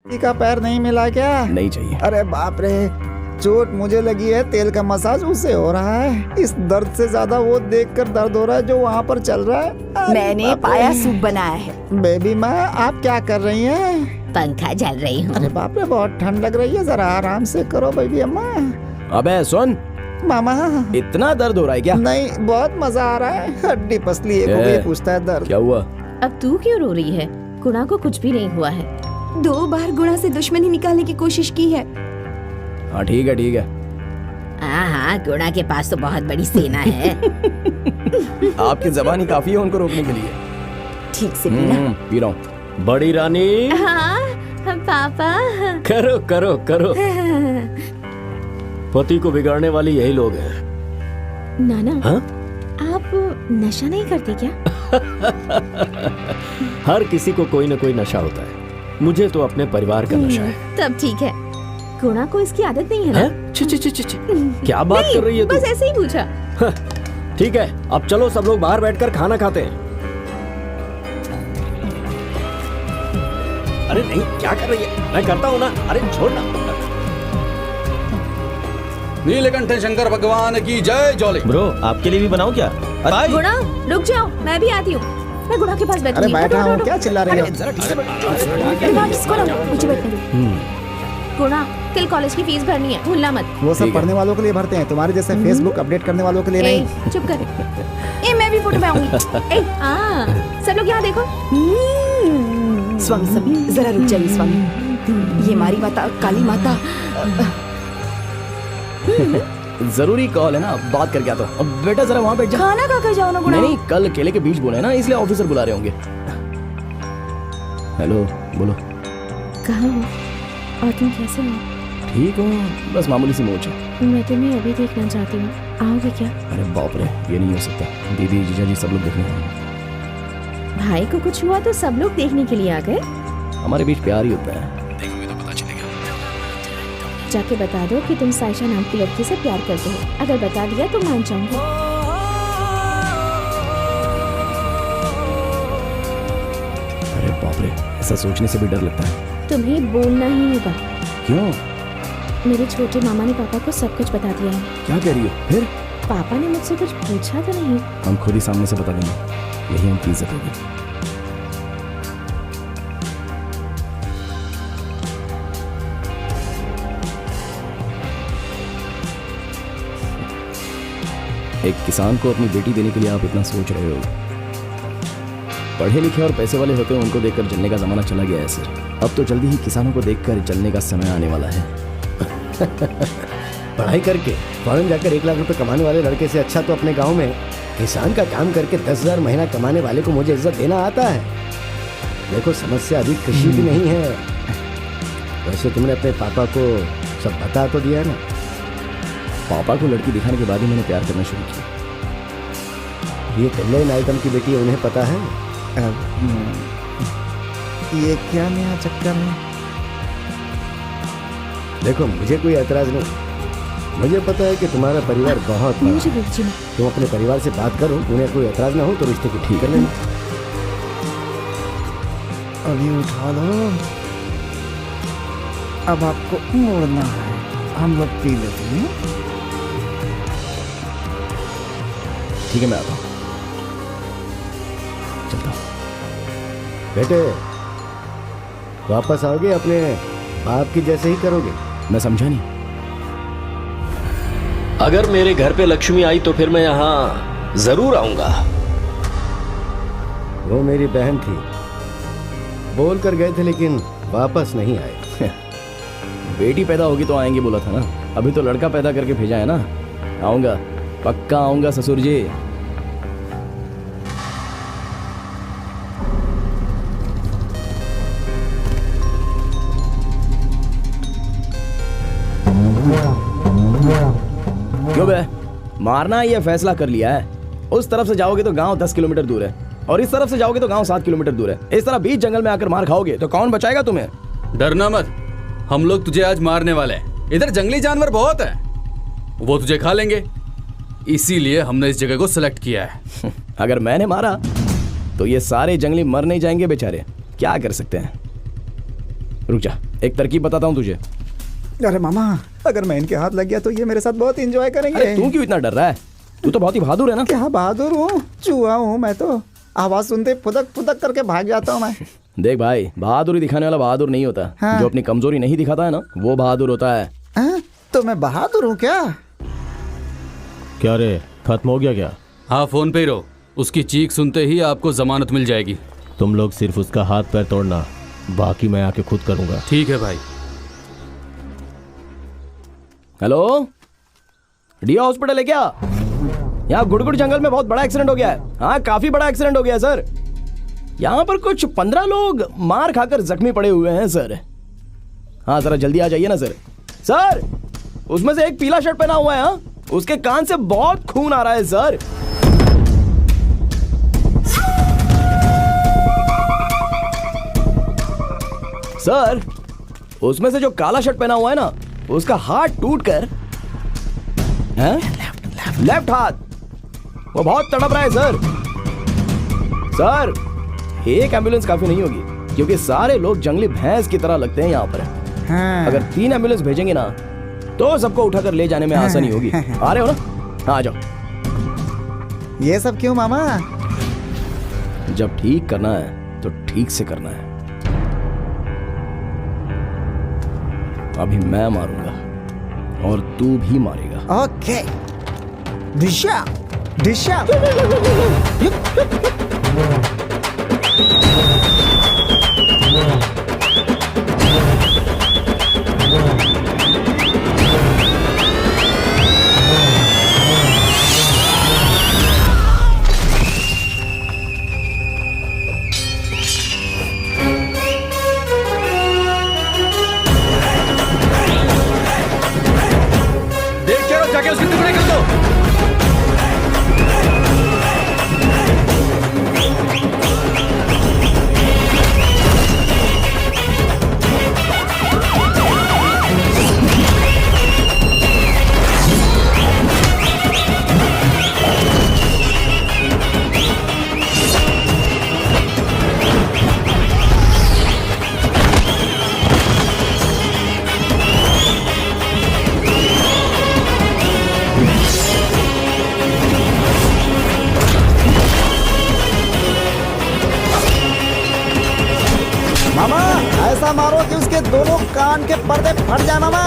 का पैर नहीं मिला क्या? नहीं चाहिए। अरे बाप रे, चोट मुझे लगी है, तेल का मसाज उसे हो रहा है। इस दर्द से ज्यादा वो देखकर दर्द हो रहा है जो वहाँ पर चल रहा है। मैंने पाया सूप बनाया है। बेबी माँ, आप क्या कर रही हैं? पंखा जल रही हूँ। अरे बाप रे, बहुत ठंड लग रही है, जरा आराम से करो बेबी अम्मा। अबे सुन, मामा इतना दर्द हो रहा है क्या? नहीं, बहुत मजा आ रहा है। हड्डी पसली एक हो गई, पूछता है दर्द। क्या हुआ? अब तू क्यों रो रही है? गुणा को कुछ भी नहीं हुआ है। 2 बार गुणा से दुश्मनी निकालने की कोशिश की है। हाँ ठीक है ठीक है। हाँ, गुणा के पास तो बहुत बड़ी सेना है। आपकी जबान ही काफी है उनको रोकने के लिए। ठीक से पीना। पी रहा हूँ। बड़ी रानी। हाँ पापा। करो करो करो। पति को बिगाड़ने वाले यही लोग हैं। नाना, हाँ? आप नशा नहीं करते क्या? हर किसी को कोई न कोई नशा होता है। मुझे तो अपने परिवार का नशा है। तब ठीक है। गुणा को इसकी आदत नहीं है ना? क्या बात कर रही है तू? बस ऐसे ही पूछा। ठीक है, अब चलो सब लोग बाहर बैठकर खाना खाते हैं। अरे नहीं, क्या कर रही है? मैं करता हूँ ना। अरे छोड़ना। नीलकंठ शंकर भगवान की जय। जॉली ब्रो, आपके लिए भी बनाऊं क्या? गुणा रुक जाओ, मैं भी आती हूँ। मैं गुणा के पास बैठूंगी। अरे बैठा हूँ, क्या चिल्ला रही हो? मुझे बैठने दो। गुणा, कल कॉलेज की फीस भरनी है, भूलना मत। वो सब पढ़ने वालों के लिए भरते हैं, तुम्हारे जैसे फेसबुक अपडेट करने वालों के लिए नहीं। चुप कर। मैं भी फोटो में आऊंगी। सब लोग यहाँ देखो। स्वामी सभी जरा रुक जाइए स्वामी। ये हमारी माता काली माता। जरूरी कॉल है ना, बात करके आता हूँ। अब बेटा जरा वहाँ बैठ जा। खाना खाकर जाओ ना गुणा। नहीं, कल केले के बीज बोले ना, इसलिए ऑफिसर बुला रहे होंगे। हेलो, बोलो। कहाँ हो और तुम कैसे हो? ठीक हूँ, बस मामूली सी मोच है। मैं तुम्हें अभी देखना चाहती हूँ, आओगे क्या? अरे बाप रे, ये नहीं हो सकता। दीदी, जीजा जी सब लोग देखने आएंगे। भाई को कुछ हुआ तो सब लोग देखने के लिए आ गए। हमारे बीच प्यार ही होता है, देखोगे तो पता चलेगा। जाके बता दो कि तुम साइशा नाम की लड़की से प्यार करते हो। अगर बता दिया तो मान जाऊंगी। अरे बाप रे, ऐसा सोचने से भी डर लगता है। तुम्हें बोलना ही होगा। क्यों? मेरे छोटे मामा ने पापा को सब कुछ बता दिया है। क्या कह रही हो? फिर पापा ने मुझसे कुछ पूछा तो नहीं? हम खुद ही सामने से बता देंगे, यही उनकी इज्जत होगी। एक किसान को अपनी बेटी देने के लिए आप इतना सोच रहे हो। पढ़े लिखे और पैसे वाले होते हैं, उनको देखकर जलने का जमाना चला गया है सर। अब तो जल्दी ही किसानों को देखकर जलने का समय आने वाला है। पढ़ाई करके फौरन जाकर 1 लाख रुपए कमाने वाले लड़के से अच्छा तो अपने गांव में किसान का काम करके 10,000 महीना कमाने वाले को मुझे इज्जत देना आता है। देखो, समस्या अभी कृषि की नहीं है। वैसे तुमने अपने पापा को सब बता तो दिया ना? पापा को लड़की दिखाने के बाद ही मैंने प्यार करना शुरू किया। ये कल्याण नायकम की बेटी है, उन्हें पता है? ये क्या नया चक्कर है? देखो, मुझे कोई एतराज नहीं। मुझे पता है कि तुम्हारा परिवार बहुत बड़ा है। तुम अपने परिवार से बात करो, उन्हें कोई एतराज ना हो तो रिश्ते को ठीक कर लेना। अभी उठा लो, अब आपको मोड़ना है। हम लोग पी लेते हैं। ठीक है, मैं आता हूँ। चलता हूँ। बेटे, वापस आओगे? अपने बाप की जैसे ही करोगे? मैं समझा नहीं। अगर मेरे घर पे लक्ष्मी आई तो फिर मैं यहाँ जरूर आऊंगा। वो मेरी बहन थी, बोल कर गए थे लेकिन वापस नहीं आए। बेटी पैदा होगी तो आएंगे बोला था ना, अभी तो लड़का पैदा करके भेजा है ना। आऊंगा, पक्का आऊंगा ससुर जी। क्यों बे, मारना ये फैसला कर लिया है? उस तरफ से जाओगे तो गांव 10 किलोमीटर दूर है और इस तरफ से जाओगे तो गांव 7 किलोमीटर दूर है। इस तरह बीच जंगल में आकर मार खाओगे तो कौन बचाएगा तुम्हें? डरना मत, हम लोग तुझे आज मारने वाले हैं। इधर जंगली जानवर बहुत है, वो तुझे खा लेंगे, इसीलिए हमने इस जगह को सिलेक्ट किया है। अगर मैंने मारा तो ये सारे जंगली मर नहीं जाएंगे बेचारे, क्या कर सकते हैं? रुक जा, एक तरकीब बताता हूँ तुझे। अरे मामा, अगर मैं इनके हाथ लग गया तो ये मेरे साथ बहुत एंजॉय करेंगे। अरे तू क्यों इतना डर रहा है? तू तो बहुत ही बहादुर है ना। क्या बहादुर हूँ, चूहा हूँ मैं तो। आवाज सुनते फुदक फुदक करके भाग जाता हूँ मैं। देख भाई, बहादुरी दिखाने वाला बहादुर नहीं होता। हाँ। जो अपनी कमजोरी नहीं दिखाता है ना, वो बहादुर होता है। हाँ? तो मैं बहादुर हूँ क्या? क्या रे, खत्म हो गया क्या? हाँ, फोन पे ही रहो। उसकी चीख सुनते ही आपको जमानत मिल जाएगी। तुम लोग सिर्फ उसका हाथ पैर तोड़ना, बाकी मैं आके खुद करूंगा। ठीक है भाई। हेलो, डिया हॉस्पिटल है क्या? यहाँ गुड़गुड़ जंगल में बहुत बड़ा एक्सीडेंट हो गया है। हाँ, काफी बड़ा एक्सीडेंट हो गया है सर। यहाँ पर कुछ 15 लोग मार खाकर जख्मी पड़े हुए हैं सर। हाँ, जरा जल्दी आ जाइए ना सर। सर, उसमें से एक पीला शर्ट पहना हुआ है। हाँ, उसके कान से बहुत खून आ रहा है सर। सर, उसमें से जो काला शर्ट पहना हुआ है ना, उसका हाथ टूटकर लेफ्ट हाथ, वो बहुत तड़प रहा है सर। सर, एक एम्बुलेंस काफी नहीं होगी, क्योंकि सारे लोग जंगली भैंस की तरह लगते हैं यहाँ पर। हाँ। अगर 3 एम्बुलेंस भेजेंगे ना, तो सबको उठाकर ले जाने में आसानी होगी। आ रहे हो ना? हाँ, आ जाओ। ये सब क्यों मामा? जब ठीक करना है तो ठीक से करना है। अभी मैं मारूंगा और तू भी मारेगा। ओके। दिशा दिशा। देख क्या रहो, जाके उसके टुकड़े कर दो। मामा, ऐसा मारो कि उसके दोनों कान के पर्दे फट जाए मामा।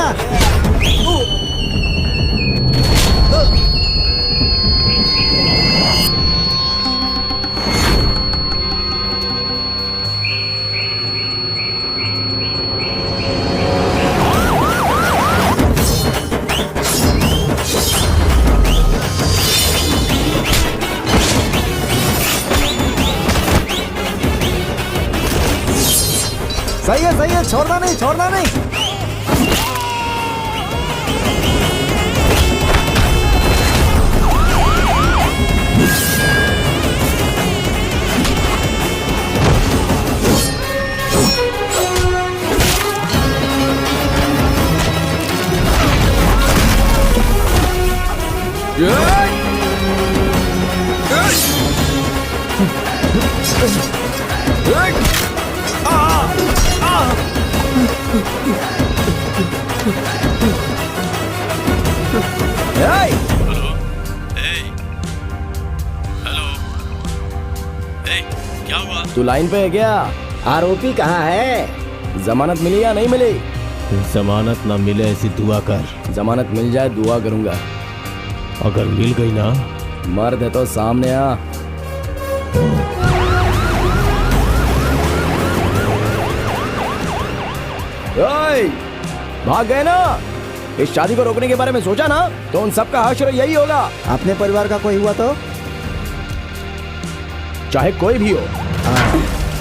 सही है, छोड़ना नहीं, छोड़ना नहीं। तू लाइन पे है क्या? आरोपी कहाँ है? जमानत मिली या नहीं मिली? जमानत ना मिले ऐसी दुआ कर। जमानत मिल जाए दुआ करूंगा। अगर मिल गई ना, मर्द है तो सामने आ। ओए, भाग गए ना? इस शादी को रोकने के बारे में सोचा ना, तो उन सबका हश्र यही होगा। अपने परिवार का कोई हुआ तो? चाहे कोई भी हो।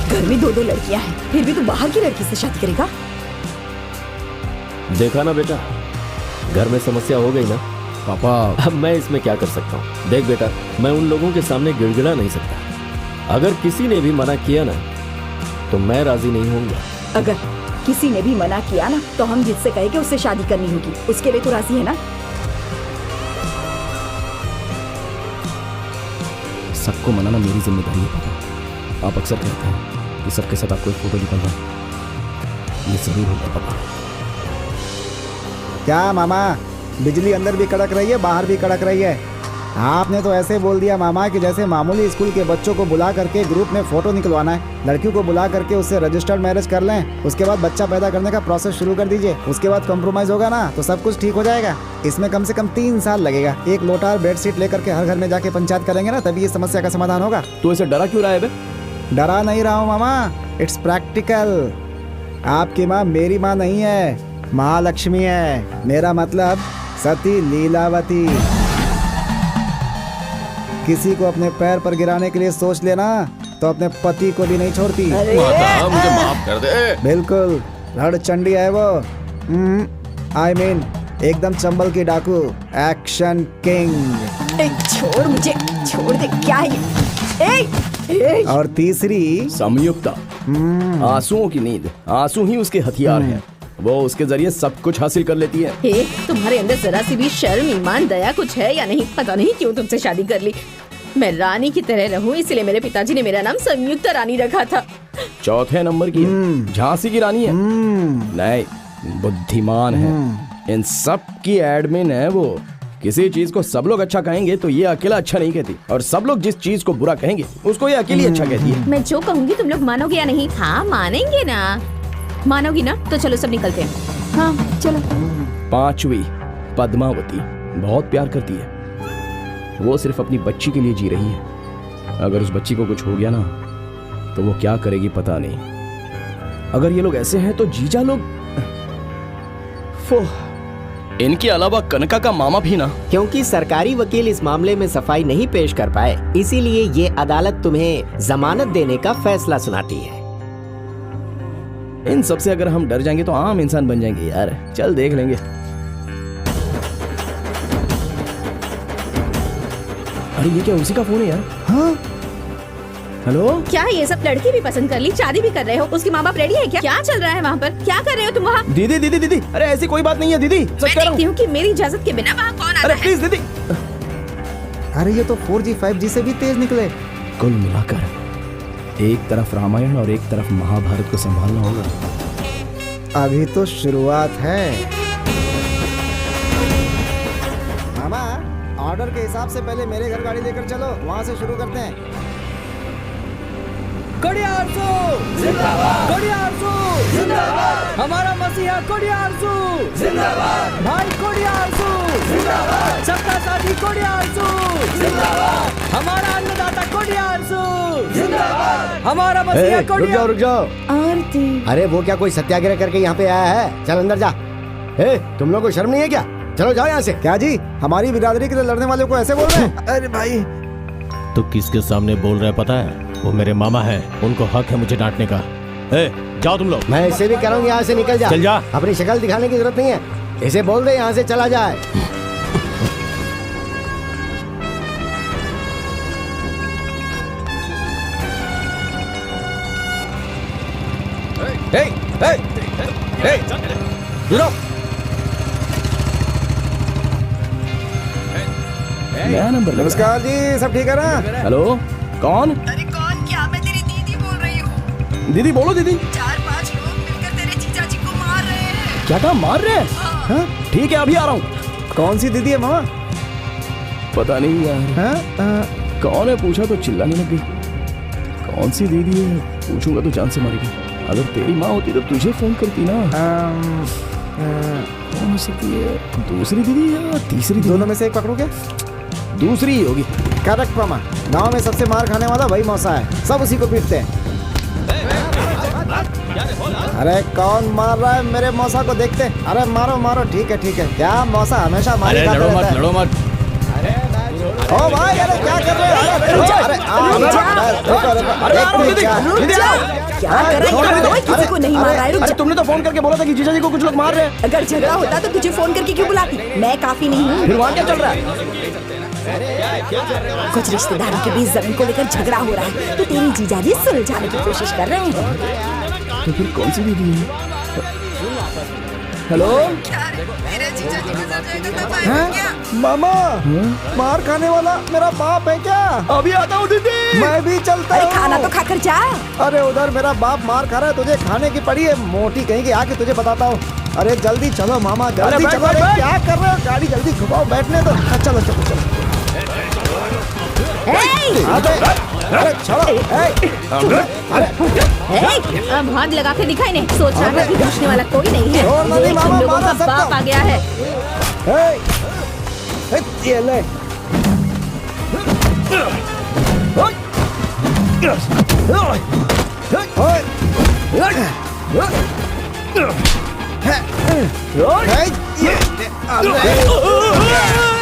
घर में 2 लड़कियां हैं, फिर भी तू बाहर की लड़की से शादी करेगा? देखा ना बेटा, घर में समस्या हो गई ना। पापा, अब मैं इसमें क्या कर सकता हूँ? देख बेटा, मैं उन लोगों के सामने गिड़गिड़ा नहीं सकता। अगर किसी ने भी मना किया ना, तो मैं राजी नहीं होऊंगा। अगर किसी ने भी मना किया ना, तो हम जिससे कहे कि उससे शादी करनी होगी, उसके लिए तो राजी है ना? सबको मनाना मेरी जिम्मेदारी है पापा। आप अक्सर कहते हैं कि सबके साथ आपको एक फोटो निकलना है। ये जरूर होगा पापा। क्या मामा, बिजली अंदर भी कड़क रही है, बाहर भी कड़क रही है। आपने तो ऐसे बोल दिया मामा कि जैसे मामूली स्कूल के बच्चों को बुला करके ग्रुप में फोटो निकलवाना है, लड़कियों को बुला करके उससे रजिस्टर्ड मैरिज कर लें, उसके बाद बच्चा पैदा करने का प्रोसेस शुरू कर दीजिए, उसके बाद कॉम्प्रोमाइज होगा ना तो सब कुछ ठीक हो जाएगा। इसमें कम से कम 3 साल लगेगा। एक लोटा बेडशीट लेकर के हर घर में जाके पंचायत करेंगे ना, तभी ये समस्या का समाधान होगा। तू ऐसे डरा क्यों रहा है बे? डरा नहीं रहा हूँ मामा, इट्स प्रैक्टिकल। आपकी माँ मेरी माँ नहीं है, महालक्ष्मी है। मेरा मतलब सती लीलावती। किसी को अपने पैर पर गिराने के लिए सोच लेना तो अपने पति को भी नहीं छोड़ती। माता मुझे माफ कर दे। बिल्कुल, रण चंडी है वो। आई मीन एकदम चंबल की डाकू, एक्शन किंग। ए, छोड़ मुझे, छोड़ दे। क्या है ये? और तीसरी संयुक्ता, आंसुओं की नींद। आंसू ही उसके हथियार हैं। वो उसके जरिए सब कुछ हासिल कर लेती है। हे, तुम्हारे अंदर जरा सी भी शर्म, ईमान, दया कुछ है या नहीं? पता नहीं क्यों तुमसे शादी कर ली। मैं रानी की तरह रहूं, इसलिए मेरे पिताजी ने मेरा नाम संयुक्ता रानी रखा था। चौथे नंबर की है, झांसी की रानी है। नहीं, बुद्धिमान है, इन सब की एडमिन है वो। किसी चीज को सब लोग अच्छा कहेंगे तो ये अकेला अच्छा नहीं कहती, और सब लोग जिस चीज को बुरा कहेंगे उसको ये अकेली अच्छा कहती है। मैं जो कहूँगी तुम लोग मानोगे या नहीं? हाँ मानेंगे ना। मानोगी ना? तो चलो सब निकलते हैं। हाँ चलो। 5वीं पद्मावती बहुत प्यार करती है। वो सिर्फ अपनी बच्ची के लिए जी रही है। अगर उस बच्ची को कुछ हो गया ना तो वो क्या करेगी पता नहीं। अगर ये लोग ऐसे हैं तो जीजा लोग, इनके अलावा कनका का मामा भी ना। क्योंकि सरकारी वकील इस मामले में सफाई नहीं पेश कर पाए, इसीलिए ये अदालत तुम्हें जमानत देने का फैसला सुनाती है। इन सब से अगर हम डर जाएंगे तो आम इंसान बन जाएंगे यार। चल देख लेंगे। अरे ये क्या उसी का फोन है यार? हाँ? हेलो, क्या ये सब लड़की भी पसंद कर ली, शादी भी कर रहे हो, उसकी माँ बाप रेडी है क्या? क्या चल रहा है वहाँ पर? क्या कर रहे हो तुम वहाँ? दीदी दीदी दीदी, अरे ऐसी कोई बात नहीं है दीदी, सच मैं कह रहा देखती हूँ। हूँ कि मेरी इजाजत के बिना वहाँ कौन आता अरे है। प्लीज दीदी। अरे ये तो 4G 5G से भी तेज निकले। कुल मिलाकर एक तरफ रामायण और एक तरफ महाभारत को संभालना होगा। अभी तो शुरुआत है। मामा, ऑर्डर के हिसाब से पहले मेरे घर गाड़ी लेकर चलो, वहाँ से शुरू करते हैं। हमारा मसीहा कोडियारसू जिंदाबाद, भाई कोडियारसू जिंदाबाद, सबका साथी कोडियारसू जिंदाबाद, हमारा अन्नदाता कोडियारसू जिंदाबाद, हमारा मसीहा कोडियारसू। रुक जाओ। आरती। अरे वो क्या कोई सत्याग्रह करके यहाँ पे आया है? चल अंदर जा। तुम लोग को शर्म नहीं है क्या? चलो जाओ यहाँ से। क्या जी, हमारी बिरादरी के लिए लड़ने वाले को ऐसे बोल रहे हैं? अरे भाई, तो किसके सामने बोल रहा है पता है? वो मेरे मामा है, उनको हक है मुझे डांटने का। जाओ तुम लोग। मैं इसे भी कह रहा हूँ यहाँ से निकल जा। चल जा। अपनी शक्ल दिखाने की जरूरत नहीं है, इसे बोल दे यहाँ से चला जाए। नया नंबर लगा। नमस्कार जी, सब ठीक है ना? हेलो, कौन? अरे कौन? क्या? मैं तेरी दीदी बोल रही हूँ। दीदी बोलो दीदी। 4-5 लोग मिलकर तेरे जीजा जी को मार रहे हैं। क्या कहा, मार रहे हैं? हाँ? ठीक है अभी आ रहा हूँ। कौन सी दीदी है मामा? पता नहीं यार। हाँ? कौन है पूछा तो चिल्लाने लग गई। कौन सी दीदी है पूछूंगा तो जान से मारेगी। अगर तेरी माँ होती तो तुझे फोन करती ना। कौन हो सकती है? दूसरी दीदी या तीसरी दीदी? दोनों में से एक पकड़ो क्या? दूसरी ही होगी। करेक्ट मामा, गांव में सबसे मार खाने वाला वही मौसा है, सब उसी को पीटते हैं। अरे कौन मार रहा है मेरे मौसा को? देखते हैं। अरे मारो मारो, ठीक है ठीक है। क्या मौसा हमेशा मारे खाते रहता है। लड़ो मत। ओ भाई, अरे क्या कर रहे हो? क्या कर रही है? किसी को नहीं मार रहा है। रुक अरे जा। तुमने तो फोन करके बोला था कि जीजा जी को कुछ लोग मार रहे हैं। अगर झगड़ा होता तो तुझे फोन करके क्यों बुलाती? मैं काफी नहीं हूँ। फिर वहाँ क्या चल रहा है? कुछ रिश्तेदारों के बीच जमीन को लेकर झगड़ा हो रहा है, तो तेरी जीजाजी सुलझाने की कोशिश कर रहे हैं। तो फिर कौन सी दीदी है? हेलो। मामा, मार खाने वाला मेरा बाप है क्या? अभी आता हूँ दीदी। मैं भी चलता अरे हूँ। खाना तो खाकर जा। अरे उधर मेरा बाप मार खा रहा है, तुझे खाने की पड़ी है मोटी कहीं की, आके तुझे बताता हूँ। अरे जल्दी चलो मामा, जल्दी बैठ, चलो। बैठ, अरे बैठ। क्या कर रहे हो? गाड़ी जल्दी घुमाओ, बैठने दो। चलो चलो चलो। अरे चलो। अब हाथ लगा के दिखाई नहीं, सोच रहा था कि पूछने वाला कोई नहीं है। छोड़ नहीं, देख, मामा, हम लोगों मारा का सबको। बाप आ गया है। ये ले।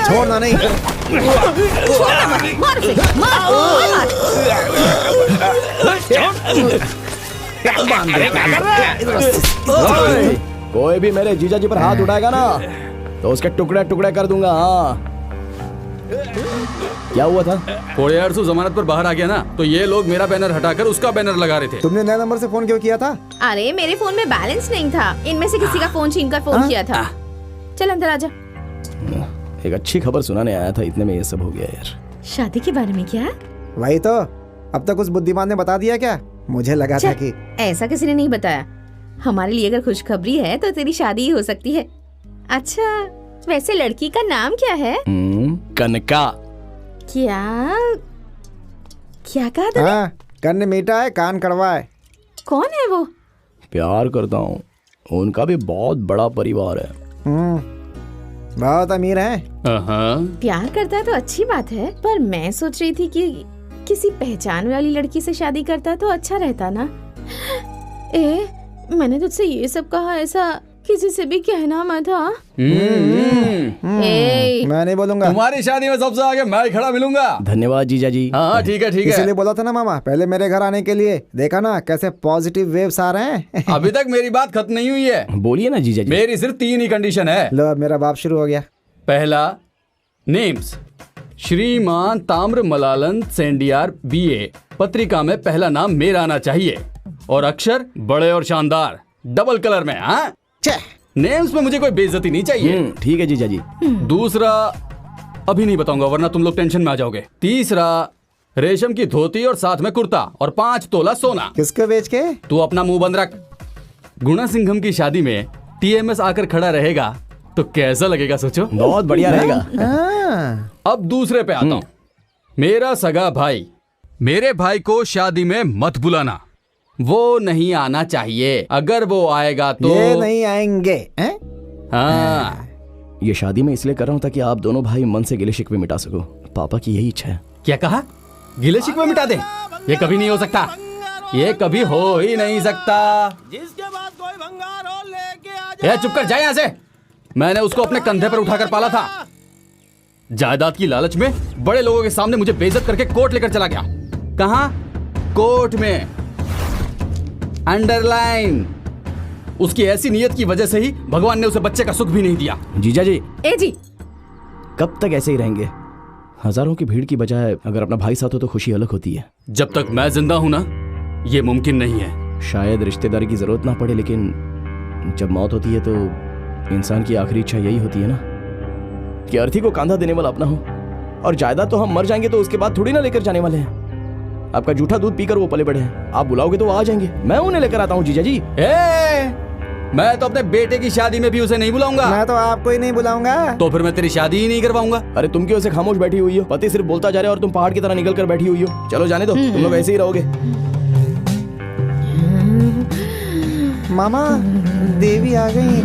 छोड़ना नहीं। मार उसे, मार, मार। कोई भी मेरे जीजा जी पर हाथ उठाएगा ना तो उसके टुकड़े टुकड़े कर दूंगा। हाँ, क्या हुआ था? कोडियार्सु जमानत पर बाहर आ गया ना, तो ये लोग मेरा बैनर हटाकर उसका बैनर लगा रहे थे। तुमने नए नंबर से फोन क्यों किया था? अरे मेरे फोन में बैलेंस नहीं था, इनमें से किसी का फोन छीनकर फोन किया था। चल अंदर आजा। एक अच्छी खबर सुनाने आया था, इतने में ये सब हो गया यार। शादी के बारे में क्या? वही तो, अब तक उस बुद्धिमान ने बता दिया क्या? मुझे लगा था कि ऐसा किसी ने नहीं बताया। हमारे लिए अगर खुशखबरी है तो तेरी शादी ही हो सकती है। अच्छा, वैसे लड़की का नाम क्या है? कनका। क्या क्या कहा तूने? हाँ, कन्न मीठा है, कान कड़वा है। कौन है वो? प्यार करता हूँ, उनका भी बहुत बड़ा परिवार है। बहुत अमीर है। प्यार करता है तो अच्छी बात है, पर मैं सोच रही थी कि किसी पहचान वाली लड़की से शादी करता तो अच्छा रहता ना। मैंने तुझसे ये सब कहा, ऐसा किसी से भी कहना मत। हाँ, मैं नहीं बोलूंगा। तुम्हारी शादी में सबसे आगे मैं खड़ा मिलूंगा। धन्यवाद जीजा जी। हाँ ठीक है ठीक इसीलिए है। बोला था ना मामा, पहले मेरे घर आने के लिए। देखा ना कैसे पॉजिटिव वेव्स आ रहे हैं। अभी तक मेरी बात खत्म नहीं हुई है। बोलिए ना जीजा जी। मेरी सिर्फ 3 ही कंडीशन है। लो, अब मेरा बाप शुरू हो गया। पहला, नेम्स श्रीमान ताम्र मलालन सेंडियार बीए, पत्रिका में पहला नाम मेरा आना चाहिए, और अक्षर बड़े और शानदार डबल कलर में। हाँ, नेम्स में मुझे कोई बेइज्जती नहीं चाहिए। ठीक है जीजा जी। दूसरा, अभी नहीं बताऊंगा वरना तुम लोग टेंशन में आ जाओगे। तीसरा, रेशम की धोती और साथ में कुर्ता और 5 तोला सोना। किसको बेच के? तू अपना मुंह बंद रख। गुणा सिंघम की शादी में टीएमएस आकर खड़ा रहेगा तो कैसा लगेगा सोचो। बहुत बढ़िया रहेगा। अब दूसरे पे आता हूँ। मेरा सगा भाई, मेरे भाई को शादी में मत बुलाना, वो नहीं आना चाहिए। अगर वो आएगा तो ये नहीं आएंगे हैं? हाँ। ये शादी में इसलिए कर रहा हूँ ताकि आप दोनों भाई मन से गिले शिकवे मिटा सको। पापा की यही इच्छा है। क्या कहा? गिले शिकवे मिटा दे? ये कभी नहीं हो सकता, ये कभी हो ही नहीं सकता। जिसके बाद कोई भंगार हो लेके आ ए, चुप कर, जा यहाँ से। मैंने उसको अपने कंधे पर उठाकर पाला था। जायदाद की लालच में बड़े लोगों के सामने मुझे बेइज्जत करके कोर्ट लेकर चला गया। कहाँ? कोर्ट में। अंडरलाइन। उसकी ऐसी नीयत की वजह से ही भगवान ने उसे बच्चे का सुख भी नहीं दिया। जीजा जी, जी, कब तक ऐसे ही रहेंगे? हजारों की भीड़ की बजाय अगर अपना भाई साथ हो तो खुशी अलग होती है। जब तक मैं जिंदा हूं ना, ये मुमकिन नहीं है। शायद रिश्तेदारी की जरूरत ना पड़े, लेकिन जब मौत होती है तो इंसान की आखिरी इच्छा यही होती है ना कि अर्थी को कांधा देने वाला अपना हो। और जायदाद तो हम मर जाएंगे तो उसके बाद थोड़ी ना लेकर जाने वाले हैं। आपका जूठा दूध पीकर वो पले बड़े हैं। आप बुलाओगे तो वो आ जाएंगे, मैं उन्हें लेकर आता हूँ जीजा जी। मैं तो अपने बेटे की शादी में भी उसे नहीं बुलाऊंगा। मैं तो आपको ही नहीं बुलाऊंगा। तो फिर मैं तेरी शादी ही नहीं करवाऊंगा। अरे तुम क्यों ऐसे खामोश बैठी हुई हो? पति सिर्फ बोलता जा रहा है और तुम पहाड़ की तरह निकल कर बैठी हुई हो। चलो जाने दो, तुम लोग ऐसे ही रहोगे। मामा, देवी आ गई।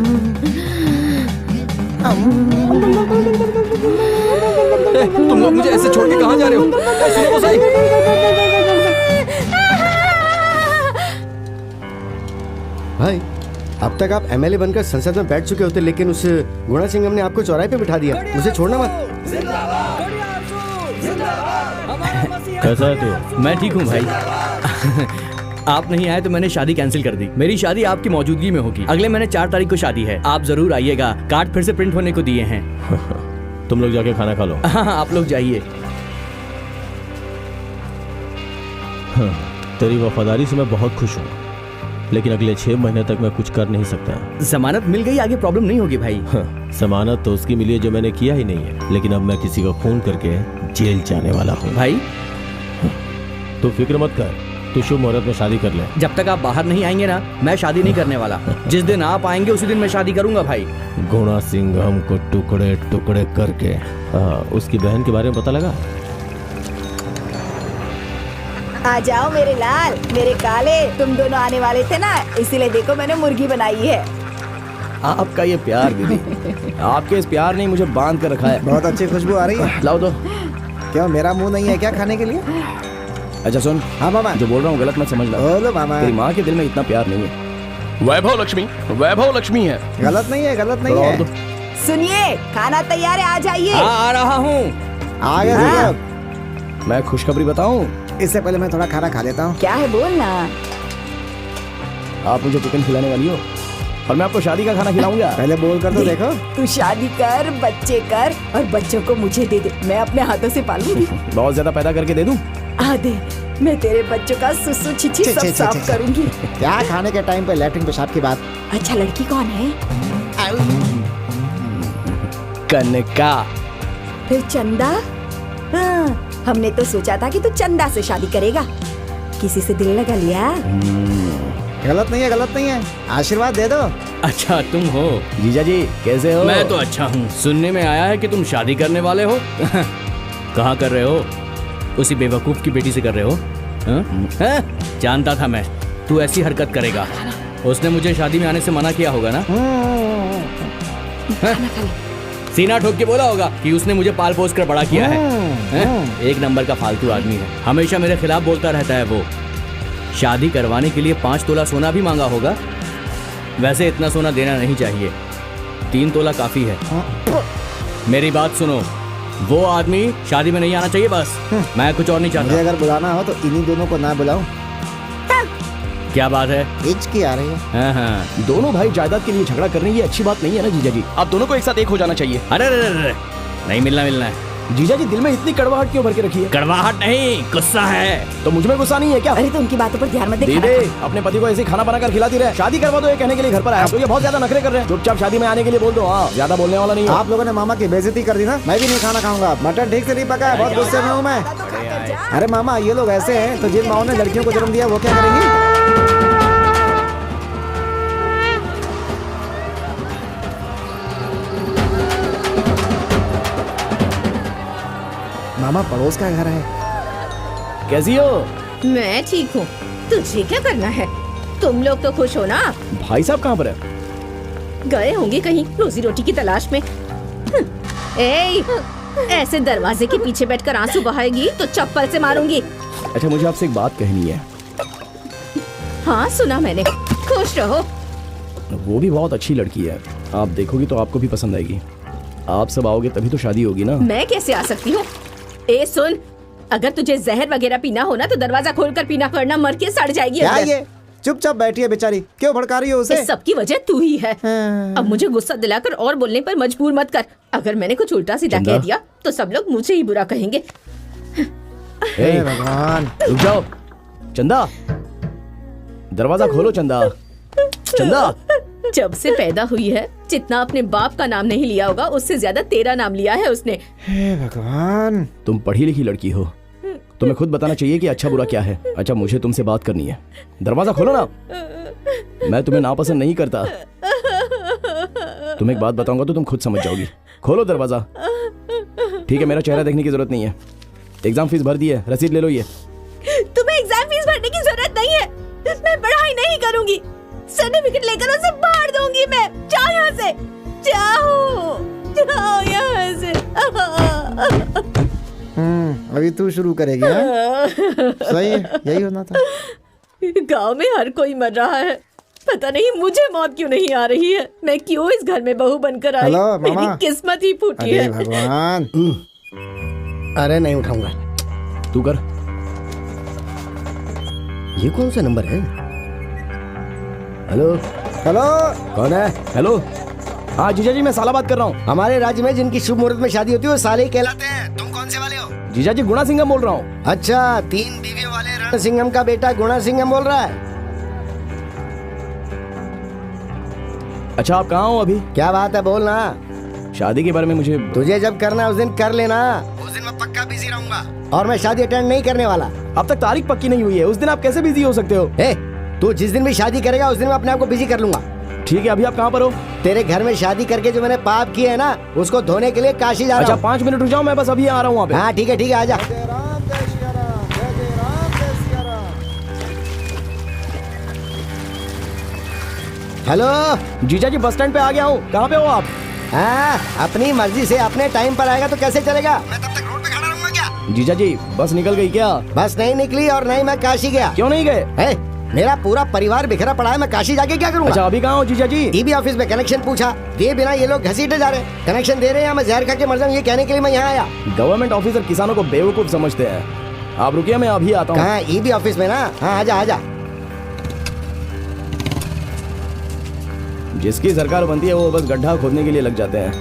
तुम लोग मुझे ऐसे छोड़ के कहाँ जा रहे हो? सुनो तो सही। भाई, अब तक आप एमएलए बनकर संसद में बैठ चुके होते, लेकिन उस गुणा सिंघम ने आपको चौराहे पे बिठा दिया। मुझे छोड़ना मत। कैसा है तू? मैं ठीक हूँ भाई। आप नहीं आए तो मैंने शादी कैंसिल कर दी। मेरी शादी आपकी मौजूदगी में होगी। अगले महीने 4 तारीख को शादी है, आप जरूर आइएगा। कार्ड फिर से प्रिंट होने को दिए हैं। तुम लोग जाके खाना खा लो। हाँ, आप लोग जाइए। तेरी वफादारी से मैं बहुत खुश हूँ। लेकिन अगले 6 महीने तक मैं कुछ कर नहीं सकता। जमानत मिल गई, आगे प्रॉब्लम नहीं होगी भाई। जमानत तो उसकी मिली है जो मैंने किया ही नहीं है, लेकिन अब मैं किसी को खून करके जेल जाने वाला हूँ। भाई तू फिक्र मत कर, तू शुभ मुहूर्त में शादी कर ले। जब तक आप बाहर नहीं आएंगे ना, मैं शादी नहीं करने वाला। जिस दिन आप आएंगे उसी दिन मैं शादी करूंगा भाई। गुणा सिंह हमको टुकड़े टुकड़े करके उसकी बहन के बारे में पता लगा? आ जाओ मेरे लाल, मेरे काले, तुम दोनों आने वाले थे ना, इसीलिए देखो मैंने मुर्गी बनाई है। आपका ये प्यार दीदी, आपके इस प्यार ने मुझे बांध कर रखा है। बहुत अच्छी खुशबू आ रही है। लाओ दो। क्यों मेरा मुंह नहीं है क्या खाने के लिए? अच्छा सुन, हाँ मामा। जो बोल रहा हूँ गलत मत समझना। बोलो मामा। तेरी माँ के दिल में इतना प्यार नहीं है। वैभव लक्ष्मी है। गलत नहीं है, गलत नहीं थोड़ा और है। दो। सुनिए, खाना तैयार है, आ जाइए। आ रहा हूँ। आ गया हाँ। साहब। मैं खुशखबरी बताऊं? इससे पहले मैं थोड़ा खाना खा लेता हूँ। क्या है बोलना। आप मुझे चिकन खिलाने वाली हो और मैं आपको शादी का खाना खिलाऊंगा। पहले बोल कर तो देखो। तू शादी कर, बच्चे कर और बच्चों को मुझे दे दे, मैं अपने हाथों से पालूंगी। बहुत ज्यादा पैदा करके दे दूं? आधे मैं तेरे बच्चों का सुसु छिछी सब साफ करूंगी। क्या खाने के टाइम पे लैट्रिन पेशाब की बात। अच्छा लड़की कौन है? कनका। फिर चंदा। हाँ, हमने तो सोचा था कि तू चंदा से शादी करेगा। किसी से दिल लगा लिया? गलत नहीं है, गलत नहीं है। आशीर्वाद दे दो। अच्छा तुम हो? जीजा जी कैसे हो? मैं तो अच्छा हूँ। सुनने में आया है कि तुम शादी करने वाले हो। कहाँ कर रहे हो? उसी बेवकूफ की बेटी से कर रहे हो? हाँ? जानता था मैं तू ऐसी हरकत करेगा। उसने मुझे शादी में आने से मना किया होगा ना? हाँ? सीना ठोक के बोला होगा कि उसने मुझे पाल पोस कर बड़ा किया है। हैं? एक नंबर का फालतू आदमी है, हमेशा मेरे खिलाफ बोलता रहता है। वो शादी करवाने के लिए 5 तोला सोना भी मांगा होगा। वैसे इतना सोना देना नहीं चाहिए, 3 तोला काफी है। मेरी बात सुनो, वो आदमी शादी में नहीं आना चाहिए बस। मैं कुछ और नहीं मुझे चाहता। अगर बुलाना हो तो इन्हीं दोनों को ना बुलाऊं। क्या बात है? हिचकी आ रही है। हाँ हाँ। दोनों भाई जायदाद के लिए झगड़ा कर रहे हैं, ये अच्छी बात नहीं है ना जीजा जी। आप दोनों को एक साथ एक हो जाना चाहिए। अरे अरे अरे, नहीं मिलना है। जीजा जी दिल में इतनी कड़वाहट क्यों भर के रखी है? कड़वाहट नहीं, गुस्सा है। तो मुझ में गुस्सा नहीं है क्या? अरे तो उनकी बातों पर ध्यान मत दे। दीदी अपने पति को ऐसे खाना बनाकर खिलाती रहे। शादी करवा दो ये कहने के लिए घर पर आया, तो ये बहुत ज्यादा नखरे कर रहे हैं। चुपचाप शादी में आने के लिए बोल दो। हाँ, ज्यादा बोलने वाला नहीं है। आप लोगों ने मामा की बेइज्जती कर दी ना। मैं भी नहीं खाना खाऊंगा। मटन ठीक से नहीं पका है, बहुत गुस्से में हूँ मैं। अरे मामा ये लोग ऐसे हैं तो जिन माओ ने लड़कियों को जन्म दिया वो क्या करेंगी? मामा पड़ोस का घर है। कैसी हो? मैं ठीक हूँ, तुझे क्या करना है? तुम लोग तो खुश हो ना? भाई साहब कहाँ पर है? गए होंगे कहीं रोजी रोटी की तलाश में। ए, ऐसे दरवाजे के पीछे बैठकर आंसू बहाएगी तो चप्पल से मारूंगी। अच्छा मुझे आपसे एक बात कहनी है। हाँ सुना मैंने, खुश रहो। वो भी बहुत अच्छी लड़की है, आप देखोगी तो आपको भी पसंद आएगी। आप सब आओगे तभी तो शादी होगी ना। मैं कैसे आ सकती हूँ? ए सुन, अगर तुझे जहर वगैरह पीना हो ना तो दरवाजा खोलकर पीना, वरना मर के सड़ जाएगी क्या अंदर। ये चुपचाप बैठी है बेचारी, क्यों भड़का रही हो उसे? इस सब की वजह तू ही है। अब मुझे गुस्सा दिलाकर और बोलने पर मजबूर मत कर। अगर मैंने कुछ उल्टा सीधा चंदा। कह दिया तो सब लोग मुझे ही बुरा कहेंगे। हे भगवान। रुक जाओ चंदा, दरवाजा खोलो चंदा। चंदा जब से पैदा हुई है जितना अपने बाप का नाम नहीं लिया होगा उससे ज्यादा तेरा नाम लिया है उसने। हे भगवान। तुम पढ़ी लिखी लड़की हो, तुम्हें खुद बताना चाहिए कि अच्छा बुरा क्या है। अच्छा मुझे तुमसे बात करनी है, दरवाजा खोलो ना। मैं तुम्हें नापसंद नहीं करता, तुम्हें एक बात बताऊंगा तो तुम खुद समझ जाओगी। खोलो दरवाजा। ठीक है, मेरा चेहरा देखने की जरूरत नहीं है। एग्जाम फीस भर दी है, रसीद ले लो। ये तुम्हें एग्जाम फीस भरने की जरूरत नहीं है, मैं पढ़ाई नहीं करूंगी। सर्टिफिकेट लेकर उसे फाड़ दूंगी मैं। जाओ यहाँ से, जाओ यहाँ से। अभी तू शुरू करेगी हाँ? सही है, यही होना था। गांव में हर कोई मर रहा है, पता नहीं मुझे मौत क्यों नहीं आ रही है। मैं क्यों इस घर में बहू बनकर आई? हेलो, मामा। मेरी किस्मत ही फूटी अरे है। भगवान। अरे नहीं उठाऊंगा। तू कर। ये कौन सा नंबर है? Hello hello. कौन है? हेलो, हाँ जीजा जी मैं साला बात कर रहा हूँ। हमारे राज्य में जिनकी शुभ मुहूर्त में शादी होती है वो साले ही कहलाते हैं। तुम कौन से वाले हो? जीजा जी गुणा सिंघम बोल रहा हूँ। अच्छा, 3 बीवियों वाले रण सिंघम का बेटा गुणा सिंघम बोल रहा है। अच्छा आप कहाँ हो अभी? क्या बात है, बोलना। शादी के बारे में मुझे तुझे जब करना है उस दिन कर लेना। उस दिन मैं पक्का बिजी रहूंगा और मैं शादी अटेंड नहीं करने वाला। अब तक तारीख पक्की नहीं हुई है, उस दिन आप कैसे बिजी हो सकते हो? तू जिस दिन भी शादी करेगा उस दिन मैं अपने आप को बिजी कर लूंगा। ठीक है, अभी आप कहाँ पर हो? तेरे घर में शादी करके जो मैंने पाप किए है ना, उसको धोने के लिए काशी जा रहा अच्छा हूँ। 5 मिनट रुक जाओ, मैं बस अभी आ रहा हूँ वहाँ पे। हाँ ठीक है आजा। हेलो जीजा जी बस स्टैंड पे आ गया हूँ, कहाँ पे हो आप? हाँ, अपनी मर्जी से अपने टाइम पर आएगा तो कैसे चलेगा? मैं तब तक रोड पे खड़ा रहूंगा क्या? जीजा जी बस निकल गई क्या? बस नहीं निकली और नहीं मैं काशी गया। क्यों नहीं गए? मेरा पूरा परिवार बिखरा पड़ा है, मैं काशी जाके क्या करूंगा? अच्छा अभी कहाँ हो जीजा जी? ईबी ऑफिस में कनेक्शन पूछा, दिए बिना ये लोग घसीटे जा रहे हैं। कनेक्शन दे रहे हैं, मैं जहर खा के मर जाऊं ये कहने के लिए मैं यहाँ आया। गवर्नमेंट ऑफिसर किसानों को बेवकूफ समझते हैं। आप रुकिए, मैं अभी आता हूँ। कहाँ? ईबी ऑफिस में ना? हाँ आजा। जिसकी सरकार बनती है वो बस गड्ढा खोदने के लिए लग जाते हैं।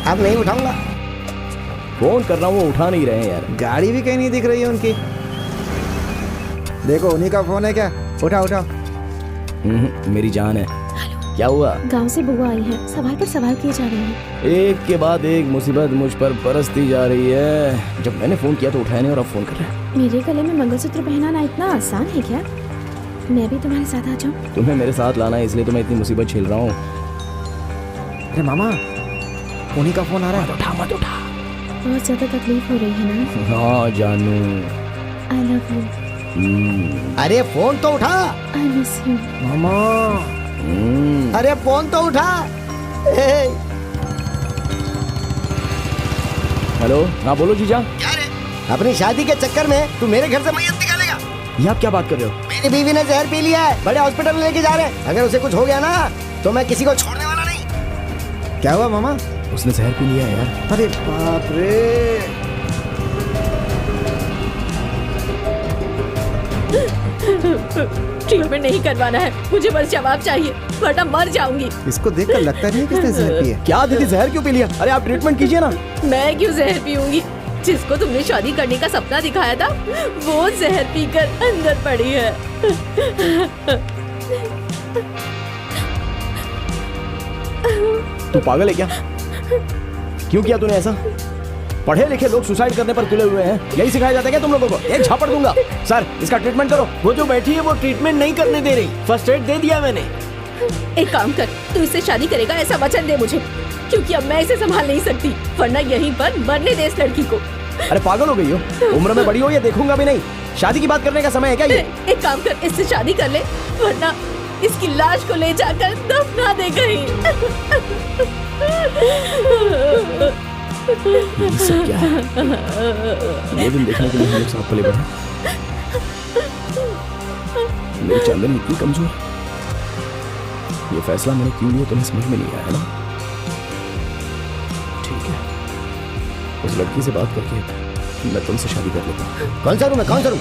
अब नहीं उठाऊंगा। फोन कर रहा हूँ, वो उठा नहीं रहे हैं यार। गाड़ी भी कहीं नहीं दिख रही है उनकी। देखो उन्हीं का फोन है क्या? उठाओ। मेरी जान है। क्या हुआ? गांव से बुआ आई है, सवाल पर सवाल किए जा रहे हैं। एक के बाद एक मुसीबत मुझ पर बरसती जा रही है। जब मैंने फोन किया तो उठाया नहीं और अब फोन कर रहे हैं। मेरे गले में मंगलसूत्र पहनाना इतना आसान है क्या? मैं भी तुम्हारे साथ आ जाऊं? तुम्हें मेरे साथ लाना है इसलिए तो मैं इतनी मुसीबत झेल रहा हूँ। अरे मामा, उन्हीं का फोन आ रहा है। मत उठा। बहुत ज्यादा तकलीफ हो रही है ना? हाँ जानू। I love you. अरे फोन तो उठा। I miss you. मामा अरे फोन तो उठा। हेलो, हाँ बोलो जीजा। क्या रे? अपनी शादी के चक्कर में तू मेरे घर से मैयत निकालेगा? ये आप क्या बात कर रहे हो? मेरी बीवी ने जहर पी लिया है, बड़े हॉस्पिटल में लेके जा रहे हैं। अगर उसे कुछ हो गया ना तो मैं किसी को छोड़ने वाला नहीं। क्या हुआ मामा? उसने जहर पी लिया है यार। अरे बाप रे। ट्रीटमेंट नहीं करवाना है, मुझे बस जवाब चाहिए वरना मर जाऊंगी। इसको देखकर लगता नहीं है किसने जहर पी है। क्या दीदी, जहर क्यों पी लिया? अरे आप ट्रीटमेंट कीजिए ना। मैं क्यों जहर पीऊंगी? जिसको तुमने शादी करने का सपना दिखाया था वो जहर पीकर अंदर पड़ी है। तू पागल है क्या? क्यों किया तूने ऐसा? पढ़े लिखे लोग सुसाइड करने पर तुले हुए हैं, यही सिखाया जाता है क्या तुम लोगों को? एक झापड़ दूंगा। सर इसका ट्रीटमेंट करो। वो जो बैठी है वो ट्रीटमेंट नहीं करने दे रही, फर्स्ट एड दे दिया मैंने। एक काम कर, तू इससे शादी करेगा ऐसा वचन दे मुझे, क्योंकि अब मैं इसे संभाल नहीं सकती, वरना यहीं पर मरने दे इस लड़की को। अरे पागल हो गई हो? उम्र में बड़ी हो, ये देखूंगा भी नहीं। शादी की बात करने का समय है क्या ये? एक काम कर, इससे शादी कर ले, वरना इसकी लाश को ले जाकर दफना दे कहीं। ये सब क्या है? ये दिन देखने के लिए हम लोग साथ पले बढ़े। मेरी चांदनी इतनी कमजोर। ये फैसला मैंने क्यों लिया तुम्हें समझ में नहीं आया ना? ठीक है, उस लड़की से बात करके मैं तुमसे शादी कर लेता हूँ। कौन सा रूम है? कौन सा रूम?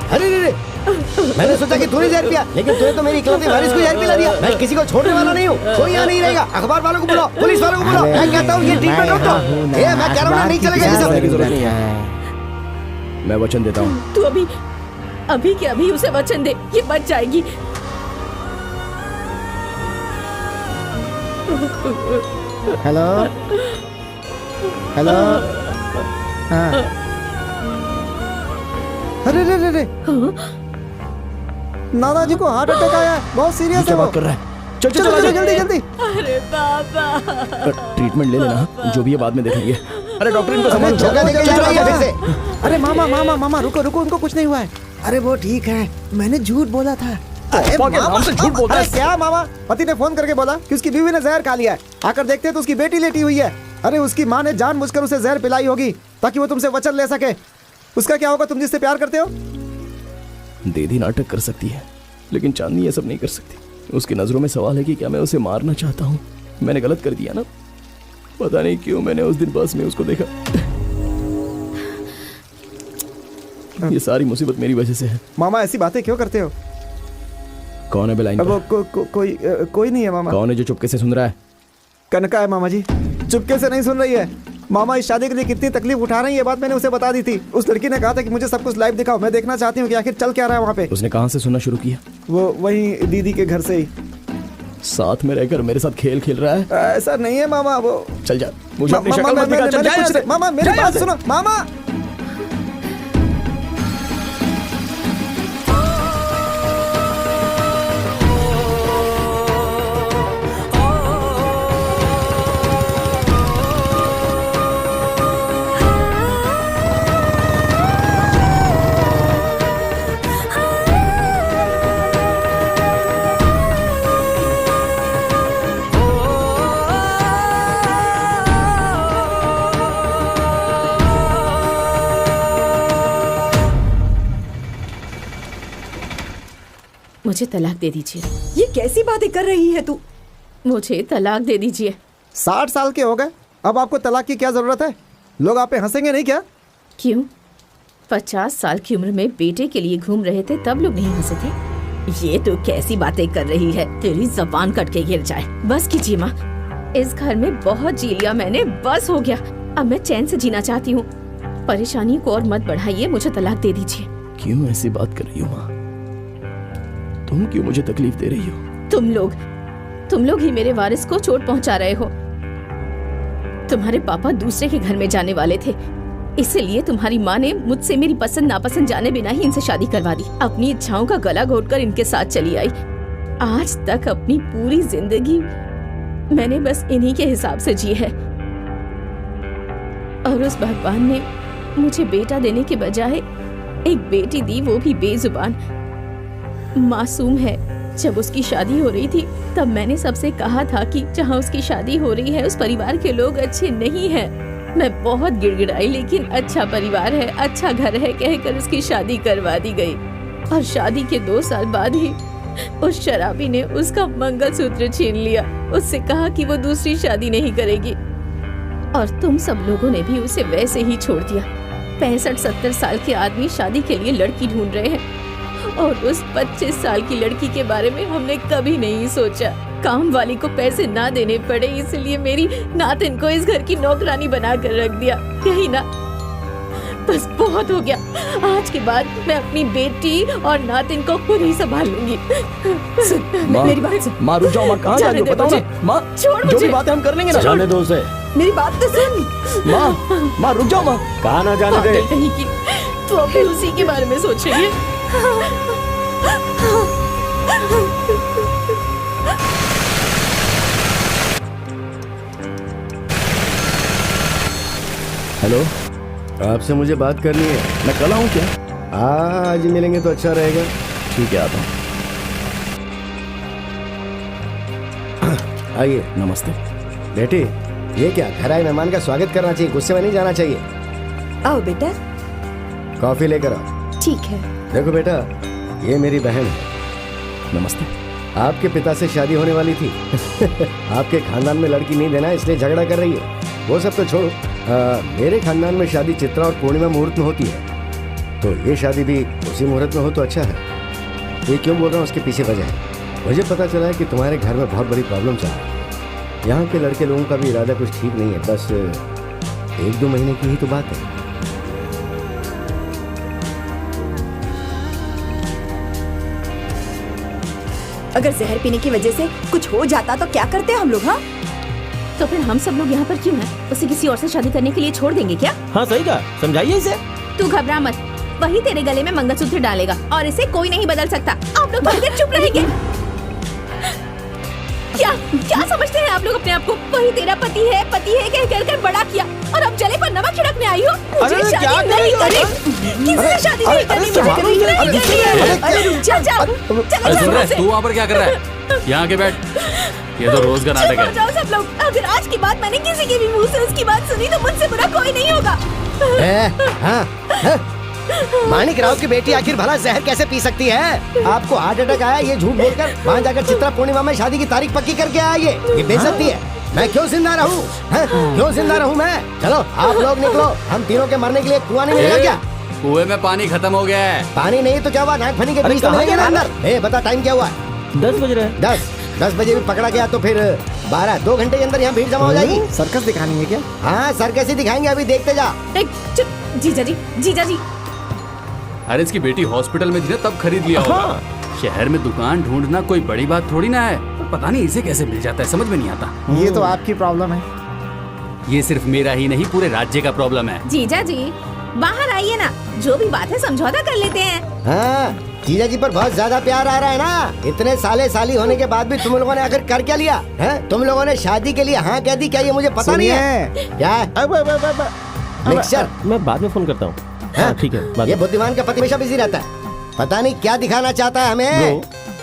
अरे रे, मैंने सोचा कि तूने जहर पिया, लेकिन तूने तो मेरी इकलौती वारिस को जहर पिला दिया। मैं किसी को छोड़ने वाला नहीं हूँ, कोई यहाँ नहीं रहेगा। अखबार वालों को बुलाओ, पुलिस वालों को बुलाओ। मैं कहता हूँ ये ट्रीटमेंट रोक दो। ये मैं कह रहा हूँ नहीं चलेगा ये सब। की जरूरत नहीं है, मैं वचन देता हूँ। तू अभी के अभी उसे वचन दे, ये बच जाएगी। Hello hello. हाँ। अरे रे रे रे, दादाजी को हार्ट अटैक आया है, बहुत सीरियस है। क्या वो बात कर रहा है? चल जल्दी जल्दी। अरे बाबा, ट्रीटमेंट ले लेना, जो भी है बाद में देखेंगे। अरे डॉक्टर इनको संभालो। अरे मामा रुको, उनको कुछ नहीं हुआ है। अरे वो ठीक है, मैंने झूठ बोला था। झूठ बोलता है क्या मामा? पति ने फोन करके बोला कि उसकी बीवी ने जहर खा लिया है। आकर देखते तो उसकी बेटी लेटी हुई है। अरे उसकी माँ ने जानबूझकर उसे जहर पिलाई होगी ताकि वो तुमसे वचन ले सके। उसका क्या होगा? तुम जिससे प्यार करते हो। दीदी नाटक कर सकती है, लेकिन चांदनी ये सब नहीं कर सकती। उसकी नजरों में सवाल है कि क्या मैं उसे मारना चाहता हूँ। मैंने गलत कर दिया ना, पता नहीं क्यों मैंने उस दिन बस में उसको देखा। ये सारी मुसीबत मेरी वजह से है। मामा ऐसी बातें क्यों करते हो? कौन है बेलाइन पर? कोई नहीं है मामा। कौन है जो चुपके से सुन रहा है? कनका है मामा जी, चुपके से नहीं सुन रही है। मामा इस शादी के लिए कितनी तकलीफ उठा रही है, ये बात मैंने उसे बता दी थी। उस लड़की ने कहा था कि मुझे सब कुछ लाइव दिखाओ, मैं देखना चाहती हूँ कि आखिर चल क्या रहा है वहाँ पे। उसने कहाँ से सुनना शुरू किया? वो वही दीदी के घर से ही। साथ में रहकर मेरे साथ खेल खेल रहा है। ऐसा नहीं है मामा, वो चल जा, मुझे अपनी शक्ल मत दिखा, चल जा यहाँ से। मामा मेरी जा यहाँ बात से। सुनो मामा। मुझे तलाक दे दीजिए। ये कैसी बातें कर रही है तू? मुझे तलाक दे दीजिए। 60 साल के हो गए, अब आपको तलाक की क्या जरूरत है? लोग आप पे हंसेंगे नहीं क्या? क्यों? 50 साल की उम्र में बेटे के लिए घूम रहे थे तब लोग नहीं हंसे थे? ये तो कैसी बातें कर रही है, तेरी जबान कट के गिर जाए। बस कीजिए माँ, इस घर में बहुत जी लिया मैंने, बस हो गया। अब मैं चैन से जीना चाहती हूँ। परेशानी को और मत बढ़ाइए, मुझे तलाक दे दीजिए। क्यों ऐसी बात कर रही हो माँ? तुम क्यों मुझे तकलीफ दे रही हो? तुम लोग ही मेरे वारिस को चोट पहुंचा रहे हो। तुम्हारे पापा दूसरे के घर में जाने वाले थे, इसलिए तुम्हारी माँ ने मुझसे मेरी पसंद नापसंद जाने बिना ही इनसे शादी करवा दी। अपनी इच्छाओं का गला घोटकर इनके साथ चली आई। आज तक अपनी पूरी जिंदगी मैंने बस इन्हीं के हिसाब से जी है, और उस भगवान ने मुझे बेटा देने के बजाय एक बेटी दी, वो भी बेजुबान, मासूम है। जब उसकी शादी हो रही थी तब मैंने सबसे कहा था कि जहाँ उसकी शादी हो रही है उस परिवार के लोग अच्छे नहीं हैं। मैं बहुत गिड़गिड़ाई, लेकिन अच्छा परिवार है, अच्छा घर है कहकर उसकी शादी करवा दी गई। और शादी के 2 साल बाद ही उस शराबी ने उसका मंगलसूत्र छीन लिया। उससे कहा कि वो दूसरी शादी नहीं करेगी, और तुम सब लोगों ने भी उसे वैसे ही छोड़ दिया। 65-70 साल के आदमी शादी के लिए लड़की ढूंढ रहे हैं, और उस 25 साल की लड़की के बारे में हमने कभी नहीं सोचा। काम वाली को पैसे ना देने पड़े, इसलिए मेरी नातिन को इस घर की नौकरानी बना कर रख दिया। यही ना, बस बहुत हो गया। आज के बाद मैं अपनी बेटी और नातिन को खुद ही संभाल लूंगी। मेरी बात सुन। माँ रुक जाओ, माँ कहाँ जा रही हो? बताओ ना माँ, छोड़ जो भी मुझे। बातें हम कर लेंगे ना। जाने दो उसे। मेरी बात तो सुन। माँ रुक जाओ माँ। कहा ना जाने दे। पागल कहीं की, तू अभी उसी के बारे में सोच रही है। हेलो, आपसे मुझे बात करनी है। मैं कल आऊँ क्या? आज ही मिलेंगे तो अच्छा रहेगा। ठीक है, आता हूँ। आइए। नमस्ते बेटी, ये क्या घर आए मेहमान का स्वागत करना चाहिए, गुस्से में नहीं जाना चाहिए। आओ बेटा। कॉफी लेकर आओ। ठीक है। देखो बेटा, ये मेरी बहन है। नमस्ते। आपके पिता से शादी होने वाली थी। आपके खानदान में लड़की नहीं देना इसलिए झगड़ा कर रही है। वो सब तो छोड़ो, मेरे खानदान में शादी चित्रा और पूर्णिमा मुहूर्त में होती है, तो ये शादी भी उसी मुहूर्त में हो तो अच्छा है। ये क्यों बोल रहा हूँ, उसके पीछे वजह है। मुझे पता चला है कि तुम्हारे घर में बहुत बड़ी प्रॉब्लम चल रही है। यहाँ के लड़के लोगों का भी इरादा कुछ ठीक नहीं है। बस 1-2 महीने की ही तो बात है। अगर जहर पीने की वजह से कुछ हो जाता तो क्या करते हम लोग? हाँ, तो फिर हम सब लोग यहाँ पर क्यों हैं? उसे किसी और से शादी करने के लिए छोड़ देंगे क्या? हाँ सही कहा, समझाइए इसे। तू घबरा मत, वही तेरे गले में मंगलसूत्र डालेगा और इसे कोई नहीं बदल सकता। आप लोग थोड़ी देर चुप रहेंगे। क्या समझते हैं आप लोग अपने आप को? वही तेरा पति है कह कर बड़ा किया, और अब जले पर नमक छिड़कने आई हो। मुझे शादी नहीं करनी, किसी से शादी नहीं करनी, अरे रुक जा, सुन तू वहाँ पर क्या कर रहा है? यहाँ के बैठ, ये तो रोज का नाटक है। जाओ सब लोग। अगर आज की बात मैंने किसी के भी मुंह से उसकी बात सुनी तो मुझसे बुरा कोई नहीं होगा। मानिक राव की बेटी आखिर भला जहर कैसे पी सकती है? आपको हार्ट अटैक आया ये झूठ बोलकर वहाँ जाकर चित्रा पूर्णिमा में शादी की तारीख पक्की करके आया। ये बेइज्जती है। मैं क्यों जिंदा रहूं? क्यों जिंदा रहूं मैं? चलो आप लोग निकलो, हम तीनों के मरने के लिए कुआं नहीं मिलेगा क्या? कुएं में पानी खत्म हो गया है। पानी नहीं तो क्या हुआ? नाक फनी के बीच तो नहीं है ना अंदर। बता टाइम क्या हुआ? 10 बज रहे हैं। 10 बजे भी पकड़ा गया तो फिर 2 घंटे के अंदर यहाँ भीड़ जमा हो जाएगी। सर्कस दिखानी है क्या? हाँ सर्कस ही दिखाएंगे, अभी देखते जा। जीजा जी। अरे इसकी बेटी हॉस्पिटल में थी ना, तब खरीद लिया होगा। शहर में दुकान ढूंढना कोई बड़ी बात थोड़ी ना है। पता नहीं इसे कैसे मिल जाता है, समझ में नहीं आता। ये तो आपकी प्रॉब्लम है। ये सिर्फ मेरा ही नहीं, पूरे राज्य का प्रॉब्लम है। जीजा जी बाहर आइए ना, जो भी बात है समझौता कर लेते हैं। हाँ, जीजा जी पर बहुत ज्यादा प्यार आ रहा है ना। इतने साले साली होने के बाद भी तुम लोगों ने आखिर कर क्या लिया है? तुम लोगों ने शादी के लिए हाँ कह दी, क्या ये मुझे पता नहीं है? क्या मिक्सचर? मैं बाद में फोन करता हूँ। हाँ ठीक है, बाद ये में। बुद्धिमान का पति हमेशा बिजी रहता है, पता नहीं क्या दिखाना चाहता है हमें।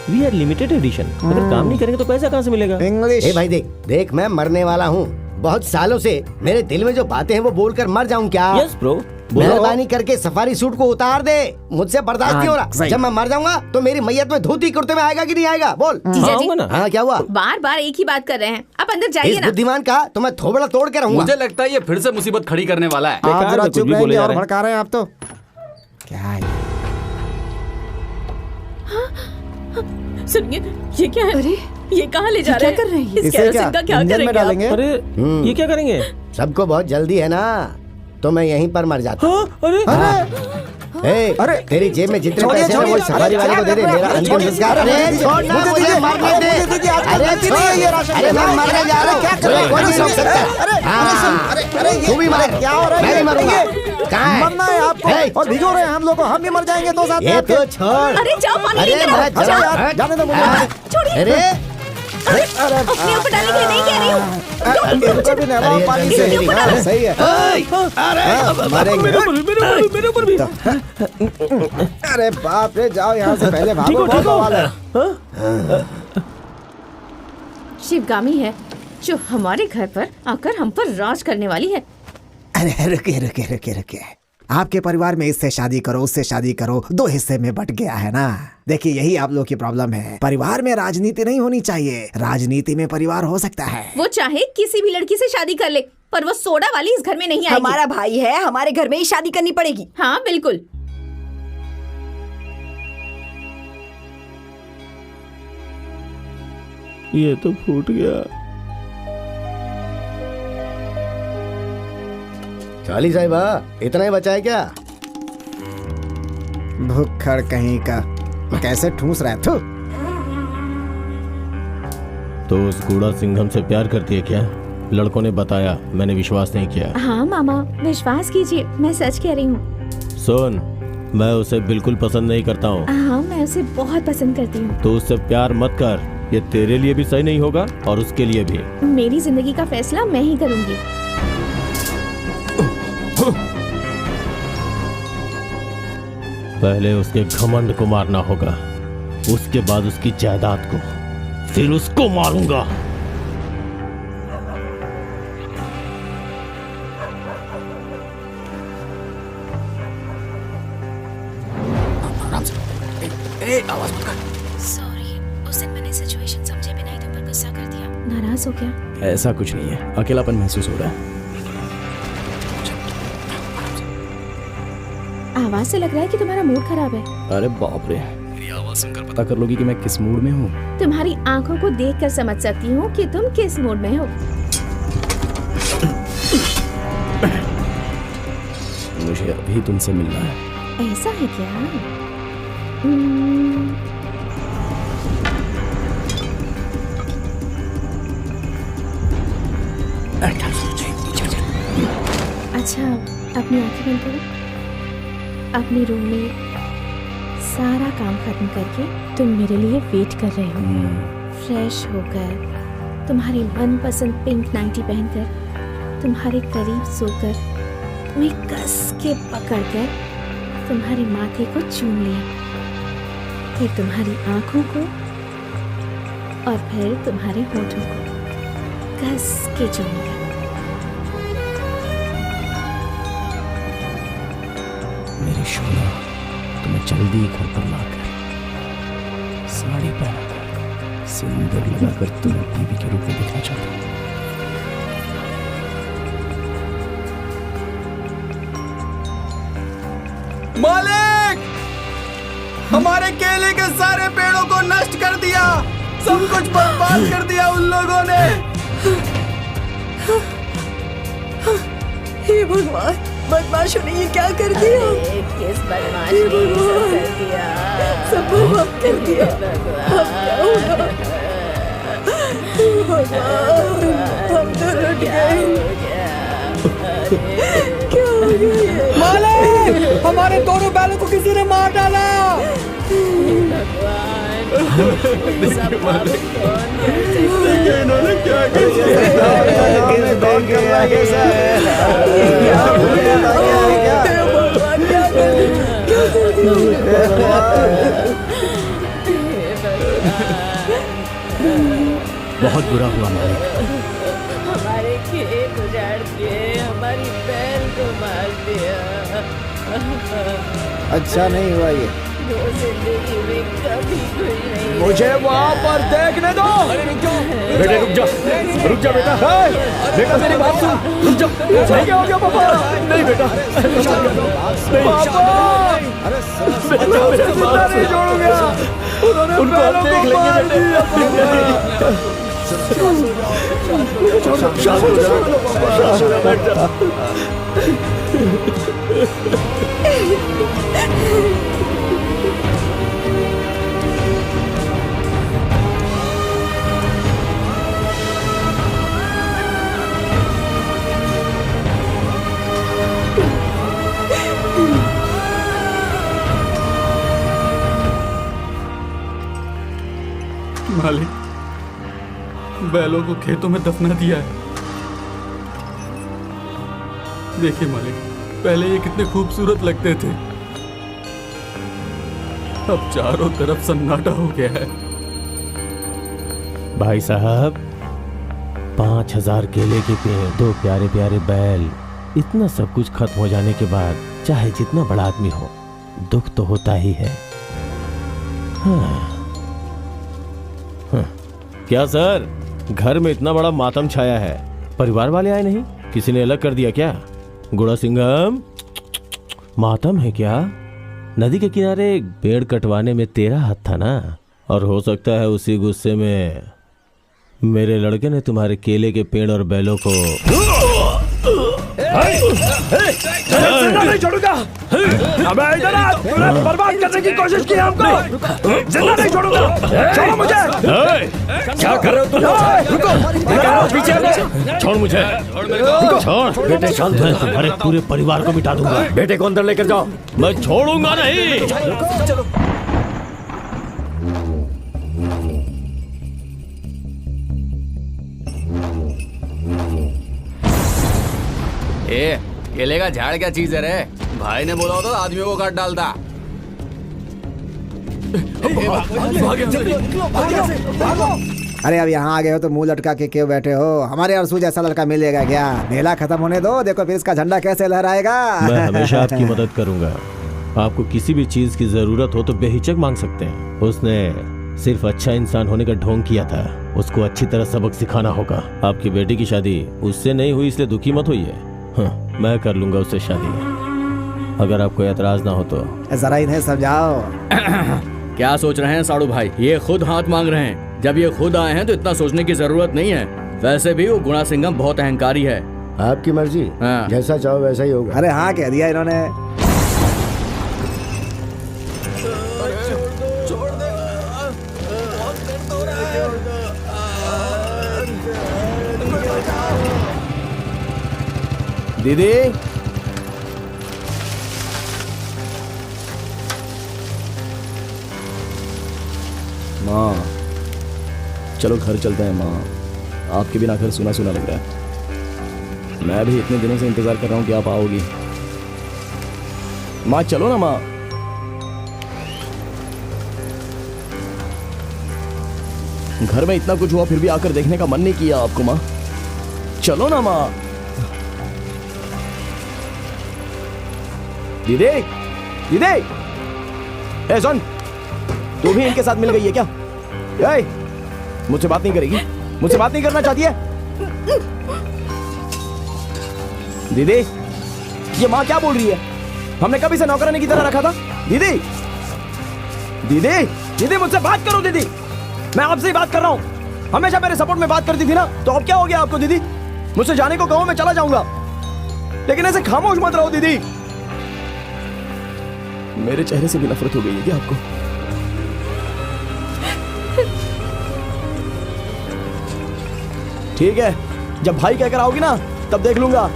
वी आर लिमिटेड एडिशन, अगर काम नहीं करेंगे तो पैसा कहाँ से मिलेगा? इंग्लिश। ए भाई देख देख, मैं मरने वाला हूँ। बहुत सालों से मेरे दिल में जो बातें हैं वो बोलकर मर जाऊं क्या? Yes bro. मेहरबानी करके सफारी सूट को उतार दे, मुझसे बर्दाश्त नहीं हो रहा। जब मैं मर जाऊंगा तो मेरी मैयत में धोती कुर्ते में आएगा कि नहीं आएगा? बोल। जीजा जी हाँ क्या हुआ? बार बार एक ही बात कर रहे हैं, आप अंदर जाइए इस ना। बुद्धिमान का तो मैं थोबड़ा तोड़ के रहूंगा। मुझे लगता है ये फिर से मुसीबत खड़ी करने वाला है। आप जरा कुछ चुप भी बोले रहेंगे जा और रहे हैं। भड़का रहे हैं आप तो। क्या है? सुनिए, ये क्या है? अरे ये कहाँ ले जा ये रहे हैं? क्या कर रहे हैं? इस इसे केरोसिन का क्या क्या इंजन में करेंगे आप? डालेंगे? अरे ये क्या करेंगे? सबको बहुत जल्दी है ना, तो मैं यहीं पर मर जाता हूँ। अरे तेरी जेब में जितने छोड़िए, पैसे हैं वो छोड़िए, सफारी वाले को दे दे, मेरा अंतिम संस्कार। अरे छोड़ना, मुझे मरने दे। अरे छोड़, अरे मैं मरने जा रहा हूँ। मुझे कोई नहीं रोक सकता। हाँ, तू भी मर, क्या हो रहा है? मैं भी मरूंगा। कहाँ है? मरना है आपको और भिगो रहे हैं हम लोग को, हम भी मर जाएंगे दो साथ में ये आपके। तो छोड़। अरे जाओ पानी अरे लेकर आओ। मैं अच्छा चला- यार, जाने दो मुझे। छोड़िए। अरे अपने ऊपर डालने के लिए नहीं कह रही हूँ। इनको भी नहलाओ पानी से। इसके ऊपर डालो। सही है। मरेंगे। अरे बाप रे, जाओ यहाँ से, पहले भागो, बहुत बवाल है। शिवगामी है जो हमारे घर पर आकर हम पर राज करने वाली है। अरे रुके रुके रुके रुके, आपके परिवार में इससे शादी करो उससे शादी करो, दो हिस्से में बट गया है ना। देखिए यही आप लोग की प्रॉब्लम है। परिवार में राजनीति नहीं होनी चाहिए, राजनीति में परिवार हो सकता है। वो चाहे किसी भी लड़की से शादी कर ले, पर वो सोडा वाली इस घर में नहीं आएगी। हमारा भाई है, हमारे घर में ही शादी करनी पड़ेगी। हाँ बिल्कुल। ये तो फूट गया। चाली साहिबा, इतना ही बचा है क्या? भुक्खड़ कहीं का, कैसे ठूस रहा है तू? तो उस कूड़ा सिंघम से प्यार करती है क्या? लड़कों ने बताया, मैंने विश्वास नहीं किया। हाँ मामा, विश्वास कीजिए, मैं सच कह रही हूँ। सुन, मैं उसे बिल्कुल पसंद नहीं करता हूँ। हाँ, मैं उसे बहुत पसंद करती हूँ। तो उससे प्यार मत कर, ये तेरे लिए भी सही नहीं होगा और उसके लिए भी। मेरी जिंदगी का फैसला मैं ही करूँगी। पहले उसके घमंड को मारना होगा, उसके बाद उसकी जायदाद को, फिर उसको मारूंगा। सॉरी, उस दिन मैंने सिचुएशन समझे बिना ही तुम पर गुस्सा कर दिया। नाराज हो क्या? ऐसा कुछ नहीं है, अकेलापन महसूस हो रहा है। आवाज से लग रहा है कि तुम्हारा मूड खराब है। अरे बाप रे, मेरी आवाज सुनकर पता कर लोगी कि मैं किस मूड में हूँ। तुम्हारी आंखों को देखकर समझ सकती हूँ कि तुम किस मूड में हो। मुझे अभी तुमसे मिलना है। ऐसा है क्या? अच्छा, अपनी आंखें बंद करो। अपने रूम में सारा काम खत्म करके तुम मेरे लिए वेट कर रहे हो। फ्रेश होकर, तुम्हारी मनपसंद पिंक नाइटी पहनकर, तुम्हारे करीब सोकर, तुम्हें कस के पकड़कर, तुम्हारे माथे को चूम लिया, फिर तुम्हारी आंखों को और फिर तुम्हारे होठों को कस के चूम लिया। मेरी शोला, तुम्हें जल्दी ही घर पर लाकर साड़ी पहनाकर सिंदूर लगाकर तुम्हें बीवी के रूप में दिखना चाहता हूँ। मालिक, हमारे केले के सारे पेड़ों को नष्ट कर दिया, सब कुछ बर्बाद कर दिया उन लोगों ने। हे भगवान, बदमाशों ने ये क्या कर दिया? किस बदमाश ने ये सब कर दिया? सब बर्बाद कर दिया। अब क्या होगा? भगवान, हम तो लुट गए। क्या हो गया ये? मालिक, हमारे दोनों बैलों को किसी ने मार डाला। इन्होंने क्या बहुत बुरा हुआ मालिक। हमारे खेत उजाड़ के हमारी बैल को मार दिया। अच्छा नहीं हुआ ये। जो जिंदगी में कभी खुश नहीं मुझे वहाँ पर देखने दो। अरे रुक जाओ बेटे, रुक जा बेटा। बेटा मेरी बात सुन, रुक जा। सही क्या हो गया पापा? नहीं बेटा, अरे जिंदा नहीं छोड़ूंगा। उनको हम देख लेंगे बेटे। मालिक, बैलों को खेतों में दफना दिया है। देखिए मालिक, पहले ये कितने खूबसूरत लगते थे, अब चारों तरफ सन्नाटा हो गया है। भाई साहब, 5000 केले के पेड़, 2 प्यारे प्यारे बैल, इतना सब कुछ खत्म हो जाने के बाद चाहे जितना बड़ा आदमी हो, दुख तो होता ही है। हाँ। क्या सर, घर में इतना बड़ा मातम छाया है, परिवार वाले आए नहीं? किसी ने अलग कर दिया क्या? गुड़ा सिंघम, मातम है क्या? नदी के किनारे पेड़ कटवाने में तेरा हाथ था ना, और हो सकता है उसी गुस्से में मेरे लड़के ने तुम्हारे केले के पेड़ और बैलों को नहीं छोड़ूंगा। अबे इधर आ, तूने बर्बाद करने की कोशिश की हमको, जिंदा नहीं छोड़ूंगा। छोड़ो मुझे। क्या कर रहे हो तुम? रुको, पीछे छोड़ मुझे। छोड़ बेटे, शांत हो। तुम्हारे पूरे परिवार को मिटा दूंगा। बेटे को अंदर लेकर जाओ। मैं छोड़ूंगा नहीं। चलो। ए, केले का झाड़ क्या चीज है रे? भाई ने बोला होता तो आदमियों को काट डालता। अरे अब यहाँ आ गए हो तो मुंह लटका के क्यों बैठे हो? हमारे अरसू जैसा लड़का मिलेगा क्या? मेला खत्म होने दो, देखो फिर इसका झंडा कैसे लहराएगा। मैं हमेशा आपकी मदद करूंगा। आपको किसी भी चीज की जरूरत हो तो बेहिचक मांग सकते हैं। उसने सिर्फ अच्छा इंसान होने का ढोंग किया था, उसको अच्छी तरह सबक सिखाना होगा। आपकी बेटी की शादी उससे नहीं हुई, इसलिए दुखी मत होइए। हाँ, मैं कर लूंगा उससे शादी, अगर आपको एतराज ना हो तो। जरा इन्हें समझाओ। क्या सोच रहे हैं साड़ू भाई? ये खुद हाथ मांग रहे हैं। जब ये खुद आए हैं तो इतना सोचने की जरूरत नहीं है। वैसे भी वो गुणा सिंघम बहुत अहंकारी है। आपकी मर्जी, हाँ। जैसा चाहो वैसा ही होगा। अरे हाँ कह दिया इन्होंने। दीदी, माँ चलो घर चलते हैं। माँ, आपके बिना घर सुना सुना लग रहा है। मैं भी इतने दिनों से इंतजार कर रहा हूँ कि आप आओगी। माँ चलो ना माँ। घर में इतना कुछ हुआ फिर भी आकर देखने का मन नहीं किया आपको? माँ चलो ना माँ। दीदी, दीदी, ए सुन, तू भी इनके साथ मिल गई है क्या? ए, मुझसे बात नहीं करेगी? मुझसे बात नहीं करना चाहती है? दीदी, ये माँ क्या बोल रही है? हमने कभी से नौकरानी की तरह रखा था? दीदी, दीदी, दीदी मुझसे बात करो। दीदी, मैं आपसे ही बात कर रहा हूँ। हमेशा मेरे सपोर्ट में बात करती थी ना, तो अब क्या हो गया आपको? दीदी, मुझसे जाने को कहो, मैं चला जाऊंगा। लेकिन ऐसे खामोश मत रहो दीदी। मेरे चेहरे से भी नफरत हो गई है क्या आपको? ठीक है, जब भाई कहकर आओगी ना तब देख लूंगा।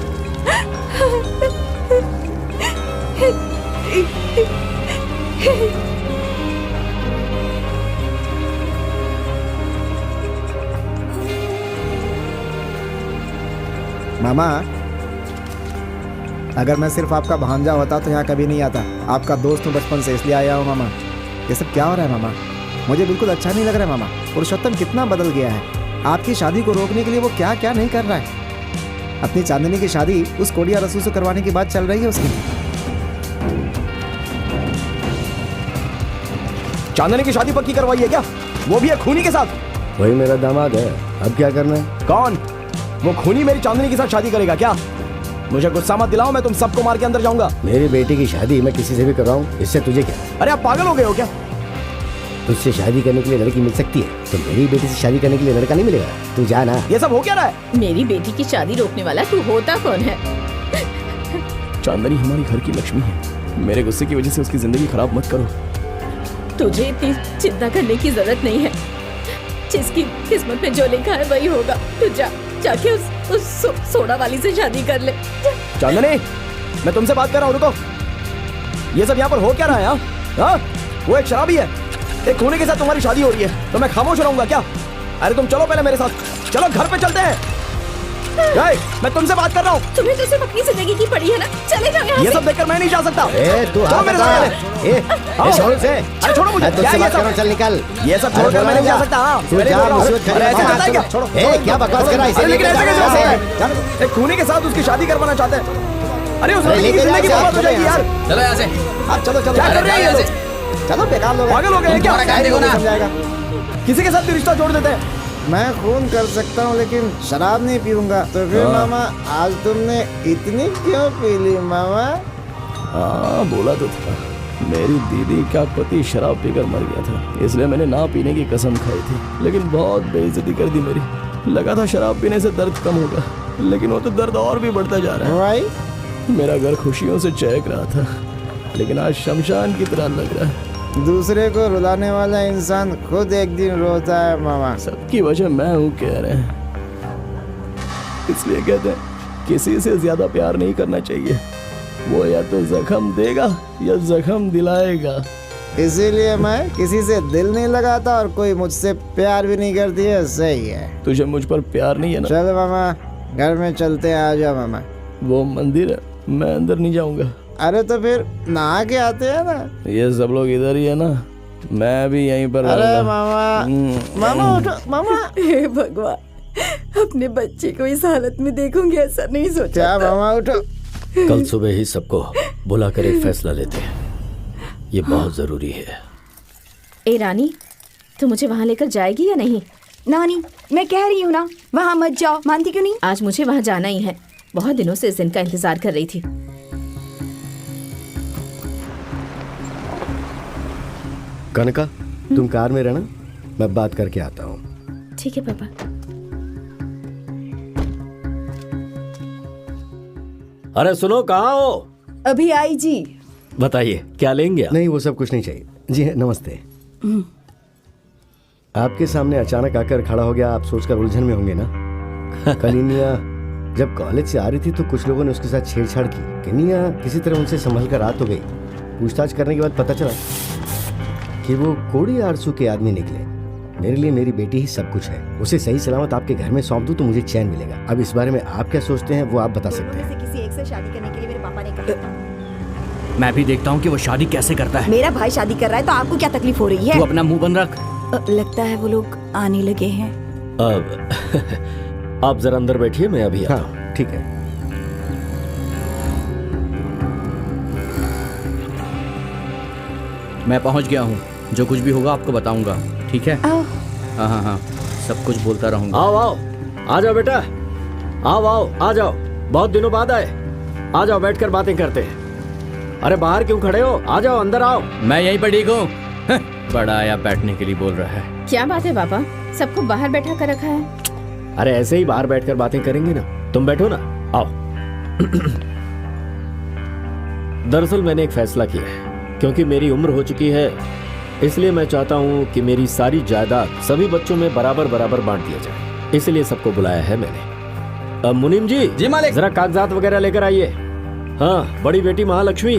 मामा, अगर मैं सिर्फ आपका भांजा होता तो यहाँ कभी नहीं आता। आपका दोस्त हूँ बचपन से, इसलिए आया हूँ मामा। ये सब क्या हो रहा है मामा? मुझे बिल्कुल अच्छा नहीं लग रहा है मामा। पुरुषोत्तम कितना बदल गया है। आपकी शादी को रोकने के लिए वो क्या क्या नहीं कर रहा है। अपनी चांदनी की शादी उस कोडिया रसूल से करवाने की बात चल रही है उसकी। चांदनी की शादी पक्की करवाई है क्या? वो भी है खूनी के साथ? वही मेरा दामाद है, अब क्या करना है? कौन? वो खूनी मेरी चांदनी के साथ शादी करेगा क्या? मुझे गुस्सा मत दिलाओ, मैं तुम सबको मार के अंदर जाऊंगा। मेरी बेटी की शादी मैं किसी से भी कराऊं, इससे तुझे क्या? अरे आप पागल हो गए हो क्या? तुझसे शादी करने के लिए लड़की मिल सकती है, तो मेरी बेटी से शादी करने के लिए लड़का नहीं मिलेगा। तू जा ना। ये सब हो क्या रहा है? मेरी बेटी की शादी रोकने वाला तू होता कौन है? चांदनी हमारी घर की लक्ष्मी है। मेरे गुस्से की वजह से उसकी जिंदगी खराब मत करो। तुझे इतनी चिंता करने की जरूरत नहीं है। जिसकी किस्मत में जो लिखा है वही होगा। तू जाके उस सोडा वाली से शादी कर ले। चांदनी, मैं तुमसे बात कर रहा हूँ, रुको। ये सब यहाँ पर हो क्या रहा है? हाँ? वो एक शराबी है, एक खूनी के साथ तुम्हारी शादी हो रही है, तो मैं खामोश रहूंगा क्या? अरे तुम चलो पहले मेरे साथ, चलो घर पे चलते हैं। मैं तुमसे बात कर रहा हूँ। तुम्हें तो सिर्फ अपनी जिंदगी की पड़ी है ना, चले जाओ यहाँ ये से। सब देखकर मैं नहीं जा सकता। तू चलो मेरे साथ। छोड़ से। अरे छोड़ो मुझे। तुझसे बात कर रहा हूं, चल निकल। ये सब छोड़कर मैं नहीं जा सकता। तू जा, मुसीबत खड़ी ऐसे मत करता है क्या? कर। क्या बकवास कर रहा है? इसे अरे लेकिन लेके ऐसे जा कैसे? यहाँ से। एक खूनी के साथ उसकी शादी करवाना चाहते हैं। अरे उस लड़की की लेके जा, जिंदगी बर्बाद हो चलो जाएगी यहाँ यार। चलो यहाँ से। आप चलो चलो। क्या कर रहे हैं ये लोग? चलो, बेकार लोग पागल हो गए हैं क्या? तुम्हारा काम देखो ना। समझाएगा। किसी के साथ भी रिश्ता जोड़ देते हैं। मैं खून कर सकता हूँ लेकिन शराब नहीं पीऊंगा। तो फिर मामा, आज तुमने इतनी क्यों पी ली मामा? हाँ, बोला तो था। मेरी दीदी का पति शराब पीकर मर गया था, इसलिए मैंने ना पीने की कसम खाई थी। लेकिन बहुत बेइज्जती कर दी मेरी। लगा था शराब पीने से दर्द कम होगा, लेकिन वो तो दर्द और भी बढ़ता जा रहा है। भाई, मेरा घर खुशियों से चहक रहा था, लेकिन आज शमशान की तरह लग रहा है। दूसरे को रुलाने वाला इंसान खुद एक दिन रोता है मामा। सबकी वजह मैं हूँ कह रहे हैं। इसलिए कहते हैं किसी से ज्यादा प्यार नहीं करना चाहिए। वो या तो जख्म देगा या जख्म दिलाएगा। इसीलिए मैं किसी से दिल नहीं लगाता और कोई मुझसे प्यार भी नहीं करती है। सही है। तुझे मुझ पर प्यार नहीं है ना? चल मामा, घर में चलते हैं। आ जाओ मामा। वो मंदिर है, मैं अंदर नहीं जाऊंगा। अरे तो फिर नहा के आते हैं ना। ये सब लोग इधर ही है ना, मैं भी यहीं पर अरे रहूंगा। मामा, मामा उठो मामा। हे भगवान, अपने बच्चे को इस हालत में देखूंगी ऐसा नहीं सोचा क्या था। मामा उठो। कल सुबह ही सबको बुलाकर एक फैसला लेते हैं, ये बहुत जरूरी है। ए रानी, तू मुझे वहाँ लेकर जाएगी या नहीं? नानी, मैं कह रही हूँ ना, वहाँ मत जाओ। मानती क्यों नहीं? आज मुझे वहाँ जाना ही है। बहुत दिनों से इस दिन का इंतजार कर रही थी। कनका, तुम कार में रहना, मैं बात करके आता हूँ। ठीक है पापा। अरे सुनो, कहाँ हो? अभी आई जी। बताइए क्या लेंगे आप? नहीं, वो सब कुछ नहीं चाहिए। जी नमस्ते। आपके सामने अचानक आकर खड़ा हो गया, आप सोचकर उलझन में होंगे ना। कनीनिया जब कॉलेज से आ रही थी तो कुछ लोगों ने उसके साथ छेड़छाड़ की। कनीनिया किसी तरह उनसे संभल कर आ तो गई। पूछताछ करने के बाद पता चला कि वो कोड़ी आरसू के आदमी निकले। मेरे लिए मेरी बेटी ही सब कुछ है। उसे सही सलामत आपके घर में सौंप दूं तो मुझे चैन मिलेगा। अब इस बारे में आप क्या सोचते हैं वो आप बता सकते हैं। किसी एक से शादी करने के लिए मेरे पापा ने कहा। मैं भी देखता हूँ कि वो शादी कैसे करता है। मेरा भाई शादी कर रहा है तो आपको क्या तकलीफ हो रही है? तू अपना मुंह बंद रख। लगता है वो लोग आने लगे हैं। अब आप जरा अंदर बैठिए, मैं अभी आता हूं। हाँ ठीक है। मैं पहुँच गया हूँ, जो कुछ भी होगा आपको बताऊंगा, ठीक है? आओ। हाँ हाँ हाँ, सब कुछ बोलता रहूंगा। आओ आओ, आ जाओ बेटा, आओ आओ, आ जाओ, बहुत दिनों बाद आए। आ जाओ, बैठकर बातें करते हैं। अरे बाहर क्यों खड़े हो? आ जाओ, अंदर आओ। मैं यहीं पर ठीक हूँ। बड़ा आया बैठने के लिए बोल रहा है। क्या बात है पापा, सबको बाहर बैठा कर रखा है? अरे ऐसे ही बाहर बैठकर बातें करेंगे ना। तुम बैठो ना, आओ। दरअसल मैंने एक फैसला किया है, क्योंकि मेरी उम्र हो चुकी है, इसलिए मैं चाहता हूँ कि मेरी सारी जायदाद सभी बच्चों में बराबर बराबर बांट दिया जाए। इसलिए सबको बुलाया है मैंने। अब मुनीम जी मालिक। जरा कागजात वगैरह लेकर आइए। हाँ, बड़ी बेटी महालक्ष्मी,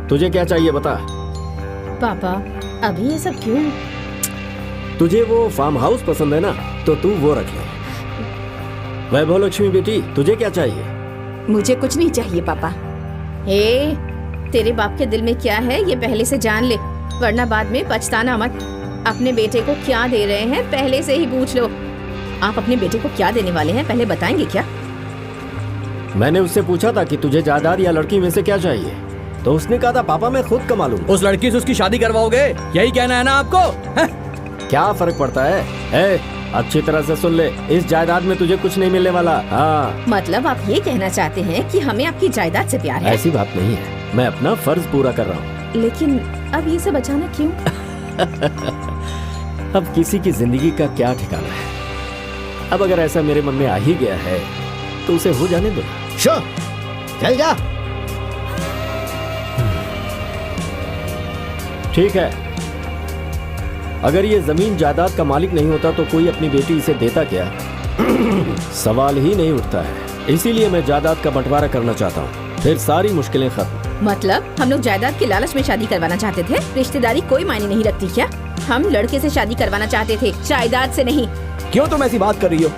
तुझे क्या चाहिए बता। पापा अभी ये सब क्यों? तुझे वो फार्म हाउस पसंद है ना, तो तू वो रख ले। वैभव लक्ष्मी बेटी, तुझे क्या चाहिए? मुझे कुछ नहीं चाहिए पापा। हे, तेरे बाप के दिल में क्या है ये पहले से जान ले, वरना बाद में पछताना मत। अपने बेटे को क्या दे रहे हैं पहले से ही पूछ लो। आप अपने बेटे को क्या देने वाले हैं पहले बताएंगे क्या? मैंने उससे पूछा था कि तुझे जायदाद या लड़की में से क्या चाहिए, तो उसने कहा था पापा मैं खुद कमा लूंगा। उस लड़की से उसकी शादी करवाओगे, यही कहना है ना आपको? क्या फर्क पड़ता है? अच्छी तरह से सुन ले, इस जायदाद में तुझे कुछ नहीं मिलने वाला। हाँ, मतलब आप ये कहना चाहते हैं कि हमें आपकी जायदाद से प्यार है? ऐसी बात नहीं है, मैं अपना फर्ज पूरा कर रहा हूँ। लेकिन अब ये सब अचानक क्यों? अब किसी की जिंदगी का क्या ठिकाना है। अब अगर ऐसा मेरे मन में आ ही गया है तो उसे हो जाने दो। चल जा। ठीक है, अगर ये जमीन जायदाद का मालिक नहीं होता तो कोई अपनी बेटी इसे देता क्या? सवाल ही नहीं उठता है। इसीलिए मैं जायदाद का बंटवारा करना चाहता हूँ, फिर सारी मुश्किलें खत्म। मतलब हम लोग जायदाद के लालच में शादी करवाना चाहते थे? रिश्तेदारी कोई मायने नहीं रखती क्या? हम लड़के से शादी करवाना चाहते थे, जायदाद से नहीं। क्यों तुम ऐसी बात कर रही हो?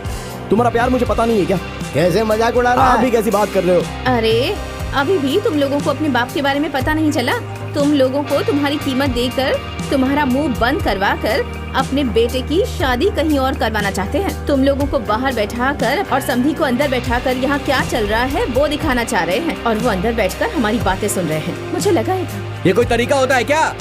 तुम्हारा प्यार मुझे पता नहीं है क्या? कैसे मजाक उड़ा रहा आप है? भी कैसी बात कर रहे हो? अरे अभी भी तुम लोगों को अपने बाप के बारे में पता नहीं चला? तुम लोगों को तुम्हारी कीमत देकर, तुम्हारा मुंह बंद करवा कर अपने बेटे की शादी कहीं और करवाना चाहते हैं। तुम लोगों को बाहर बैठा कर और समधी को अंदर बैठा कर यहाँ क्या चल रहा है वो दिखाना चाह रहे हैं, और वो अंदर बैठकर हमारी बातें सुन रहे हैं। मुझे लगा ये कोई तरीका होता है क्या?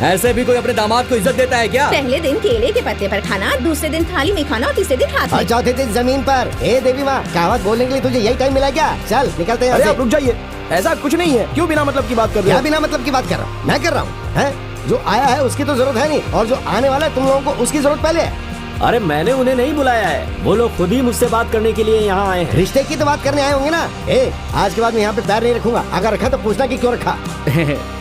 ऐसे भी कोई अपने दामाद को इज्जत देता है क्या? पहले दिन केले के पत्ते पर खाना, दूसरे दिन थाली में खाना और तीसरे दिन हाथ और में। चौथे दिन जमीन पर। ए देवी माँ, कहावत बोलने के लिए तुझे यही टाइम मिला क्या? चल निकलते हैं अरे यहाँ आप रुक जाइए, ऐसा कुछ नहीं है। क्यों बिना मतलब की बात कर से। रहे क्या हो? बिना मतलब की बात कर रहा हूँ? मैं कर रहा हूँ है? जो आया है उसकी तो जरूरत है नहीं, और जो आने वाला है तुम लोगों को उसकी जरूरत पहले है। अरे मैंने उन्हें नहीं बुलाया है, वो लोग खुद ही मुझसे बात करने के लिए यहाँ आए हैं। रिश्ते की तो बात करने आए होंगे ना। आज के बाद मैं यहाँ पे पैर नहीं रखूंगा, अगर रखा तो पूछना कि क्यों रखा।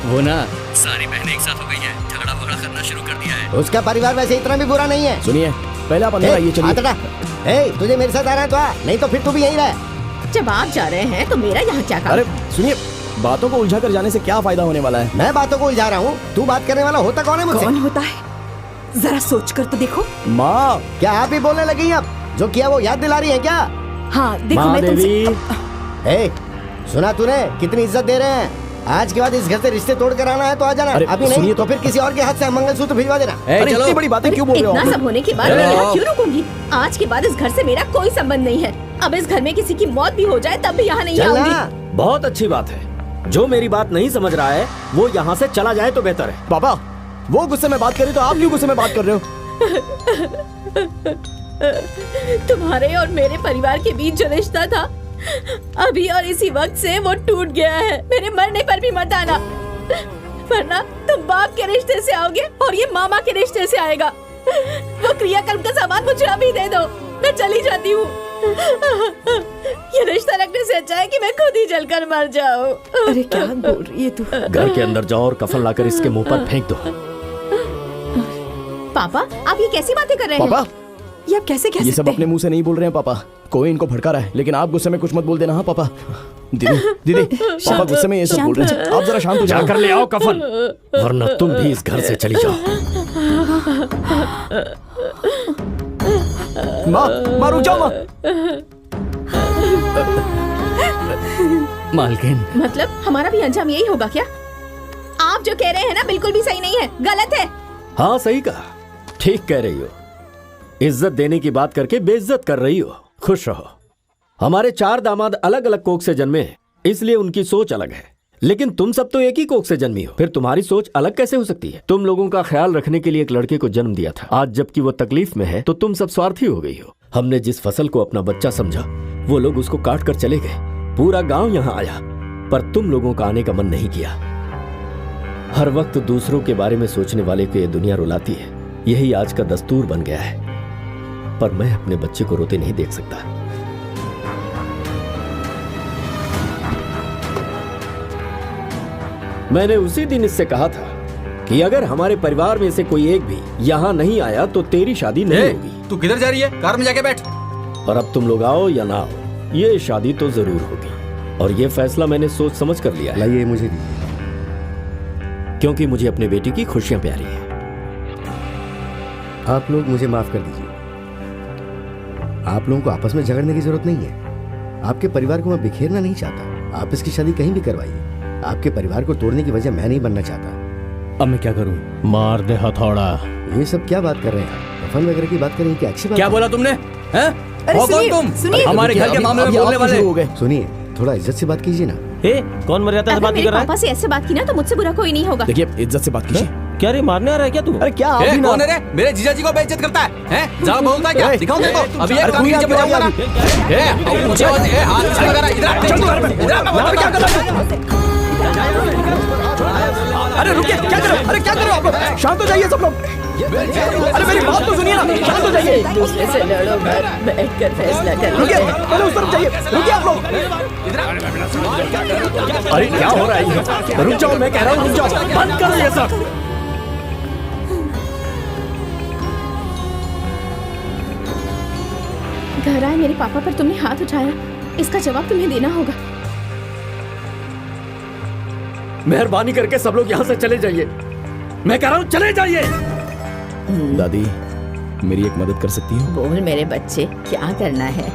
वो ना सारी बहनें एक साथ हो गई हैं, झगड़ा वगड़ा करना शुरू कर दिया है। उसका परिवार वैसे इतना भी बुरा नहीं है। सुनिए, पहले आप अंदर आइए, चलिए। तुझे मेरे साथ आ रहा है तो आ, नहीं तो फिर तू भी यहीं रह। जब आप जा रहे हैं तो मेरा यहाँ क्या काम? अरे सुनिए, बातों को उलझा कर जाने से क्या फायदा होने वाला है? मैं बातों को उलझा रहा हूँ, तू बात करने वाला होता कौन है मुझसे? कौन होता है जरा सोच कर तो देखो। माँ, क्या आप ही बोलने लगी अब? जो किया वो याद दिला रही है क्या? हाँ देखो, माँ मैं देवी, सुना तूने कितनी इज्जत दे रहे हैं? आज के बाद इस घर से रिश्ते तोड़ कर आना है तो आ जाना, अरे, अभी नहीं सुनिए तो फिर किसी और के हाथ से मंगलसूत्र भिजवा देना। अरे इतनी बड़ी बातें क्यों बोल रहे हो इतना आप? सब होने के बाद मैं यहाँ क्यों रुकूंगी? आज के बाद इस घर से मेरा कोई संबंध नहीं है। अब इस घर में किसी की मौत भी हो जाए तब भी यहाँ नहीं आऊंगी। चलना बहुत अच्छी बात है। जो मेरी बात नहीं समझ रहा है वो यहाँ से चला जाए तो बेहतर है। पापा, वो गुस्से में बात कर रही तो आप क्यों गुस्से में बात कर रहे हो? तुम्हारे और मेरे परिवार के बीच जो रिश्ता था, अभी और इसी वक्त से वो टूट गया है। मेरे मरने पर भी मत आना, वरना तुम बाप के रिश्ते से आओगे और ये मामा के रिश्ते से आएगा। वो क्रियाकर्म का सामान मुझे अभी दे दो, मैं चली जाती हूँ। ये रिश्ता रखने से अच्छा है कि मैं खुद ही जलकर मर जाऊँ। अरे क्या बोल रही है तू? घर के अंदर जाओ और कफन लाकर इसके मुंह पर फेंक दो। पापा, आप ये कैसी बातें कर रहे हैं? पापा, ये आप कैसे कह ये सब सकते अपने मुंह से नहीं बोल रहे हैं पापा, कोई इनको भड़का रहा है, लेकिन आप गुस्से में कुछ मत बोल देना। हाँ पापा। दीदी, दीदी, पापा गुस्से में ये सब बोल रहे हैं, आप जरा शांत हो जाओ। जाकर ले आओ कफन, वरना तुम भी इस घर से चली जाओ। माँ रुक जाओ माँ। मालकिन, मतलब हमारा भी अंजाम यही होगा क्या? आप जो कह रहे हैं ना बिल्कुल भी सही नहीं है, गलत है। हाँ सही कहा, ठीक कह रही हो। इज्जत देने की बात करके बेइज्जत कर रही हो। खुश रहो। हमारे 4 दामाद अलग अलग कोख से जन्मे हैं, इसलिए उनकी सोच अलग है। लेकिन तुम सब तो एक ही कोख से जन्मी हो, फिर तुम्हारी सोच अलग कैसे हो सकती है? तुम लोगों का ख्याल रखने के लिए एक लड़के को जन्म दिया था, आज जबकि वो तकलीफ में है तो तुम सब स्वार्थी हो गई हो। हमने जिस फसल को अपना बच्चा समझा, वो लोग उसको काट कर चले गए। पूरा गांव यहाँ आया, पर तुम लोगों का आने का मन नहीं किया। हर वक्त दूसरों के बारे में सोचने वाले को ये दुनिया रुलाती है, यही आज का दस्तूर बन गया है। पर मैं अपने बच्चे को रोते नहीं देख सकता। मैंने उसी दिन इससे कहा था कि अगर हमारे परिवार में से कोई एक भी यहाँ नहीं आया तो तेरी शादी नहीं होगी। तू किधर जा रही है? कार में जाके बैठ। और अब तुम लोग आओ या ना आओ, ये शादी तो जरूर होगी। और ये फैसला मैंने सोच समझ कर लिया है। लाइए मुझे दीजिए। क्योंकि मुझे अपनी बेटी की खुशियां प्यारी है। आप लोग मुझे माफ कर दीजिए। आप लोगों को आपस में झगड़ने की जरूरत नहीं है। आपके परिवार को मैं बिखेरना नहीं चाहता। आप इसकी शादी कहीं भी करवाइए। आपके परिवार को तोड़ने की वजह मैं नहीं बनना चाहता। अब मैं क्या करूं? मार दे हथौड़ा। ये सब क्या बात कर रहे हैं? कफन वगैरह की बात कर रही हैं? क्या अच्छी बात? क्या बोला तुमने? हैं? अरे हो कौन सुनिए, तुम? सुनिए। हमारे घर के मामले में बोलने वाले हो गए। सुनिए, थोड़ा इज्जत से बात कीजिए ना। कौन मर्यादा से अगर बात मेरे कर रहा है? पापा से ऐसे बात की ना तो मुझसे बुरा कोई नहीं होगा। देखिए इज्जत से बात कीजिए। क्या रे मारने आ रहा है क्या तू? अरे क्या आप भी ना कौन है रे? मेरे जीजा जी को बेइज्जत करता है? हैं? जरा बोलता है क्या? दिखाऊं तेरे को? अभी एक अरे कान कोई नीचे आगे बजाऊंगा ना। आगे। मुझे हाथ से लगा रहा है। इधर क्या कर रहा है? अरे रुकिए, क्या करो? अरे क्या करो आप लोग? शांत हो जाइए सब लोग। अरे मेरी बात तो सुनिए ना, शांत हो जाइए। एक दूसरे से लड़ो मत, बैठकर फैसला कर रुकिए, पहले उस तरफ जाइए। रुकिए आप लोग। अरे क्या हो रहा है ये? रुक जाओ, मैं कह रहा हूँ रुक जाओ। बंद करो ये सब। घर आए मेरे पापा पर तुमने हाथ उठाया, इसका जवाब तुम्हें देना होगा। मेहरबानी करके सब लोग यहाँ से चले जाइए। मैं कह रहा हूँ चले जाइए। दादी मेरी एक मदद कर सकती हो? बोल मेरे बच्चे, क्या करना है?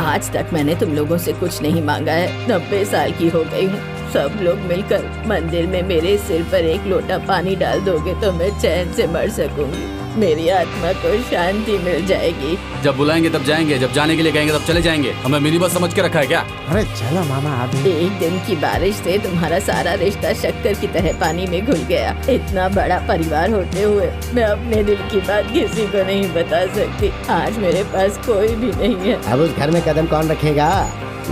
आज तक मैंने तुम लोगों से कुछ नहीं मांगा है। 90 साल की हो गई हूँ। सब लोग मिलकर मंदिर में मेरे सिर पर एक लोटा पानी डाल दोगे तो मैं चैन से मर सकूंगी। मेरी आत्मा को शांति मिल जाएगी। जब बुलाएंगे तब जाएंगे, जब जाने के लिए कहेंगे तब चले जाएंगे। हमें मिनी बस समझ के रखा है क्या? अरे चलो मामा आप भी। एक दिन की बारिश से तुम्हारा सारा रिश्ता शक्कर की तरह पानी में घुल गया। इतना बड़ा परिवार होते हुए मैं अपने दिल की बात किसी को नहीं बता सकती। आज मेरे पास कोई भी नहीं है। अब उस घर में कदम कौन रखेगा?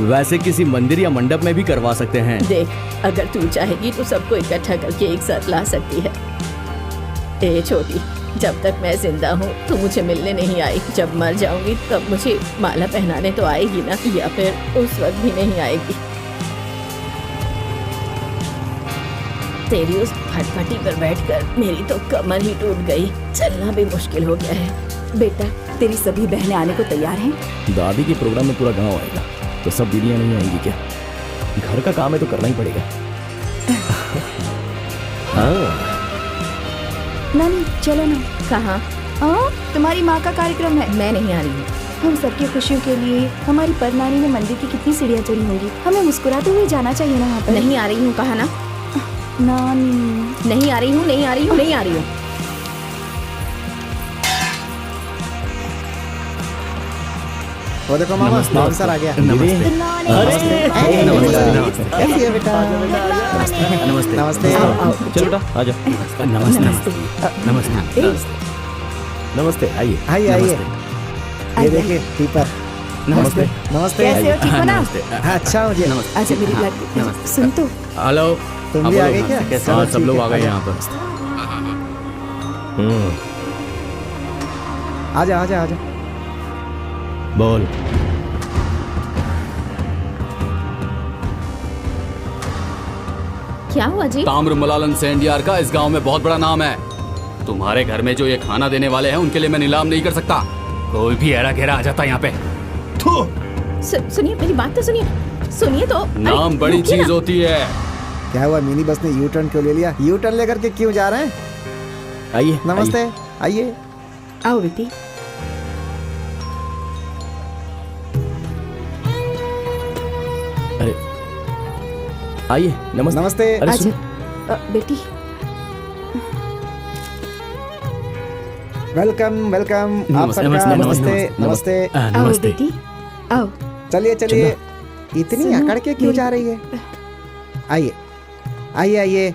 वैसे किसी मंदिर या मंडप में भी करवा सकते हैं। देख, अगर तू चाहेगी तो सबको इकट्ठा करके एक साथ ला सकती है। ए छोटी, जब तक मैं जिंदा हूँ तो मुझे मिलने नहीं आई। जब मर जाऊंगी तब मुझे माला पहनाने तो आएगी ना, या फिर उस वक्त भी नहीं आएगी। तेरी उस फटफटी पर बैठकर मेरी तो कमर ही टूट गई। चलना भी मुश्किल हो गया है। बेटा, तेरी सभी बहनें आने को तैयार हैं? दादी के प्रोग्राम में पूरा गांव आएगा तो सब दीदियां नहीं आएंगी क्या? घर का काम है तो करना ही पड़ेगा। हाँ नानी चलो ना। कहाँ? तुम्हारी माँ का कार्यक्रम है। मैं नहीं आ रही हूँ। हम सबकी खुशियों के लिए हमारी परनानी ने मंदिर की कितनी सीढ़ियाँ चढ़ी होंगी। हमें मुस्कुराते हुए जाना चाहिए ना वहाँ पर। नहीं आ रही हूँ, कहा ना। नानी नहीं आ रही हूँ, नहीं आ रही हूँ, नहीं आ रही हूँ। वो देखो मामा, बाउंसर आ गया। नमस्ते। कैसी है बेटा? नमस्ते। नमस्ते। चल बेटा आ जा। नमस्ते। नमस्ते। नमस्ते आइए। आइए आइए। ये देखिए टीपर। नमस्ते। नमस्ते। कैसे हो? ठीक हो ना? अच्छा मुझे। अच्छा मेरी बात सुन तो। हेलो। तुम भी आ गए क्या? हाँ सब लोग आ गए यहाँ पर। आजा आजा आजा। बोल। क्या हुआ जी? ताम्र मलालन सेंडियार का इस गांव में बहुत बड़ा नाम है। तुम्हारे घर में जो ये खाना देने वाले हैं उनके लिए मैं नीलाम नहीं कर सकता। कोई भी एड़ा घेरा आ जाता यहाँ पे। सुनिए मेरी बात तो सुनिए। सुनिए तो। नाम बड़ी चीज होती है। क्या हुआ, मिनी बस ने यू टर्न क्यों ले लिया? यू टर्न लेकर के क्यों जा रहे हैं? आइए। नमस्ते। आइए। आओ बेटी। अरे आइए। नमस्ते। नमस्ते। अरे सुन। बेटी वेलकम वेलकम। आप नमस्ते, सबका नमस्ते, नमस्ते नमस्ते। आओ बेटी, आओ। चलिए चलिए। इतनी अकड़ के क्यों जा रही है? आइए आइए आइए।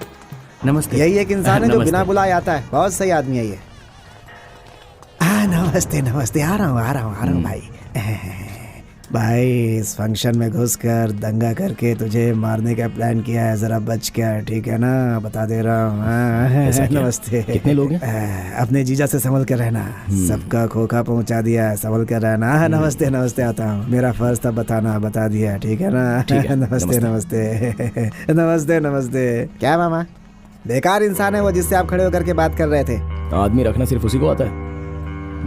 नमस्ते। यही एक इंसान है जो नमस्ते। बिना बुलाए आता है। बहुत सही आदमी है ये। नमस्ते नमस्ते। आ रहा हूँ भाई। भाई इस फंक्शन में घुसकर दंगा करके तुझे मारने का प्लान किया है, जरा बच कर, ठीक है ना, बता दे रहा हूँ। ऐसा क्या? नमस्ते। कितने लोग हैं? अपने जीजा से संभल कर रहना, सबका खोखा पहुंचा दिया, संभल कर रहना। नमस्ते नमस्ते, आता हूँ, मेरा फर्ज था बताना, बता दिया, ठीक है ना। नमस्ते नमस्ते नमस्ते नमस्ते। क्या मामा, बेकार इंसान है वो जिससे आप खड़े होकर के बात कर रहे थे। आदमी रखना सिर्फ उसी को आता है।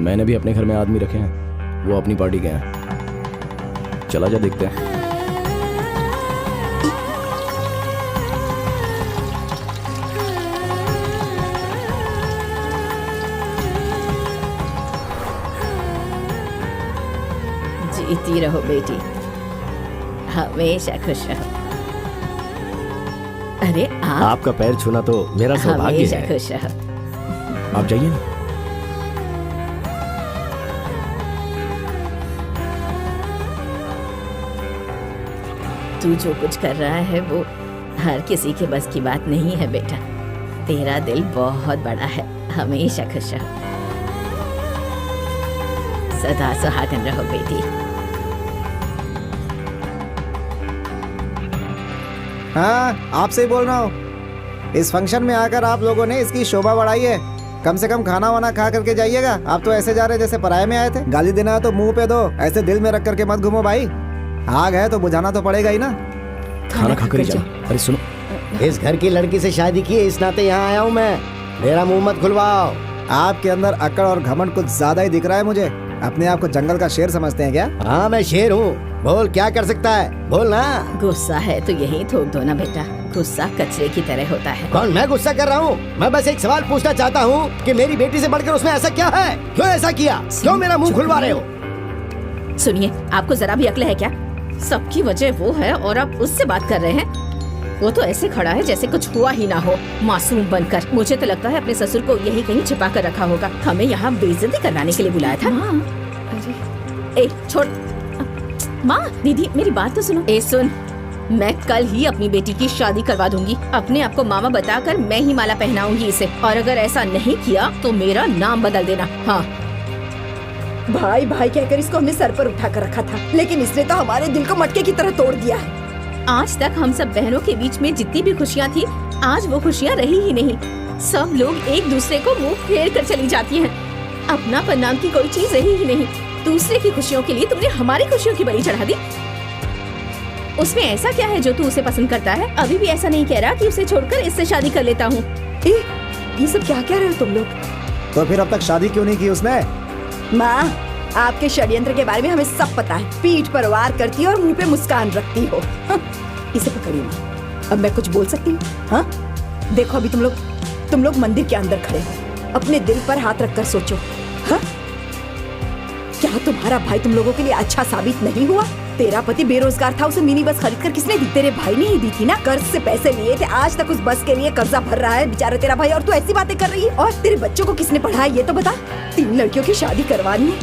मैंने भी अपने घर में आदमी रखे हैं, वो अपनी पार्टी के हैं। चला जा, देखते हैं। जीती रहो बेटी, हमेशा खुश रहो। अरे आपका पैर छूना तो मेरा सौभाग्य हमेशा है। खुश रहो। आप जाइए ना। तू जो कुछ कर रहा है वो हर किसी के बस की बात नहीं है बेटा। तेरा दिल बहुत बड़ा है, हमेशा खुश रहो, सदा सुहागन रहो बेटी। हाँ, आपसे ही बोल रहा हूँ। इस फंक्शन में आकर आप लोगों ने इसकी शोभा बढ़ाई है। कम से कम खाना वाना खा करके जाइएगा। आप तो ऐसे जा रहे जैसे पराये में आए थे। गाली देना है तो मुंह पे दो, ऐसे दिल में रख करके मत घूमो भाई। आग है तो बुझाना तो पड़ेगा ही ना। खाना खाकर ही जाओ। अरे सुनो, इस घर की लड़की से शादी की है, इस नाते यहाँ आया हूँ मैं। मेरा मुंह मत खुलवाओ। आपके अंदर अकड़ और घमंड कुछ ज्यादा ही दिख रहा है मुझे। अपने आप को जंगल का शेर समझते हैं क्या? हाँ, मैं शेर हूँ। बोल, क्या कर सकता है, बोल ना। गुस्सा है तो यही थोक दो ना बेटा, गुस्सा कचरे की तरह होता है। कौन, मैं गुस्सा कर रहा हूँ? मैं बस एक सवाल पूछना चाहता हूँ कि मेरी बेटी से बढ़कर उसमें ऐसा क्या है? क्यों ऐसा किया? क्यों मेरा मुंह खुलवा रहे हो? सुनिए, आपको जरा भी अक्ल है क्या? सबकी वजह वो है और आप उससे बात कर रहे हैं। वो तो ऐसे खड़ा है जैसे कुछ हुआ ही ना हो, मासूम बनकर। मुझे तो लगता है अपने ससुर को यही कहीं छिपा कर रखा होगा। हमें यहाँ बेइज्जती करवाने के लिए बुलाया था। अरे छोड़। माँ, दीदी मेरी बात तो सुनो। सुन, मैं कल ही अपनी बेटी की शादी करवा दूंगी। अपने आप को मामा बताकर मैं ही माला पहनाऊंगी इसे, और अगर ऐसा नहीं किया तो मेरा नाम बदल देना। हाँ, भाई भाई कहकर इसको हमने सर पर उठा कर रखा था, लेकिन इसने तो हमारे दिल को मटके की तरह तोड़ दिया है। आज तक हम सब बहनों के बीच में जितनी भी खुशियाँ थी, आज वो खुशियाँ रही ही नहीं। सब लोग एक दूसरे को मुंह फेर कर चली जाती हैं। अपनापन नाम की कोई चीज रही ही नहीं। दूसरे की खुशियों के लिए तुमने हमारी खुशियों की बलि चढ़ा दी। उसमें ऐसा क्या है जो तू उसे पसंद करता है? अभी भी ऐसा नहीं कह रहा कि उसे छोड़कर इससे शादी कर लेता हूँ। ये सब क्या कह रहे हो तुम लोग? तो फिर अब तक शादी क्यों नहीं की उसने? माँ, आपके षड्यंत्र के बारे में हमें सब पता है। पीठ पर वार करती हो और मुंह पे मुस्कान रखती हो। इसे पकड़िए माँ, अब मैं कुछ बोल सकती हूँ? हाँ, देखो अभी तुम लोग मंदिर के अंदर खड़े हो, अपने दिल पर हाथ रखकर सोचो। हाँ, क्या तुम्हारा भाई तुम लोगों के लिए अच्छा साबित नहीं हुआ? तेरा पति बेरोजगार था, उसे मिनी बस खरीद कर किसने दी? तेरे भाई ने ही दी थी ना। कर्ज से पैसे लिए थे, आज तक उस बस के लिए कर्जा भर रहा है बेचारा तेरा भाई, और तू ऐसी बातें कर रही है। और तेरे बच्चों को किसने पढ़ाया ये तो बता। 3 लड़कियों की शादी करवानी है,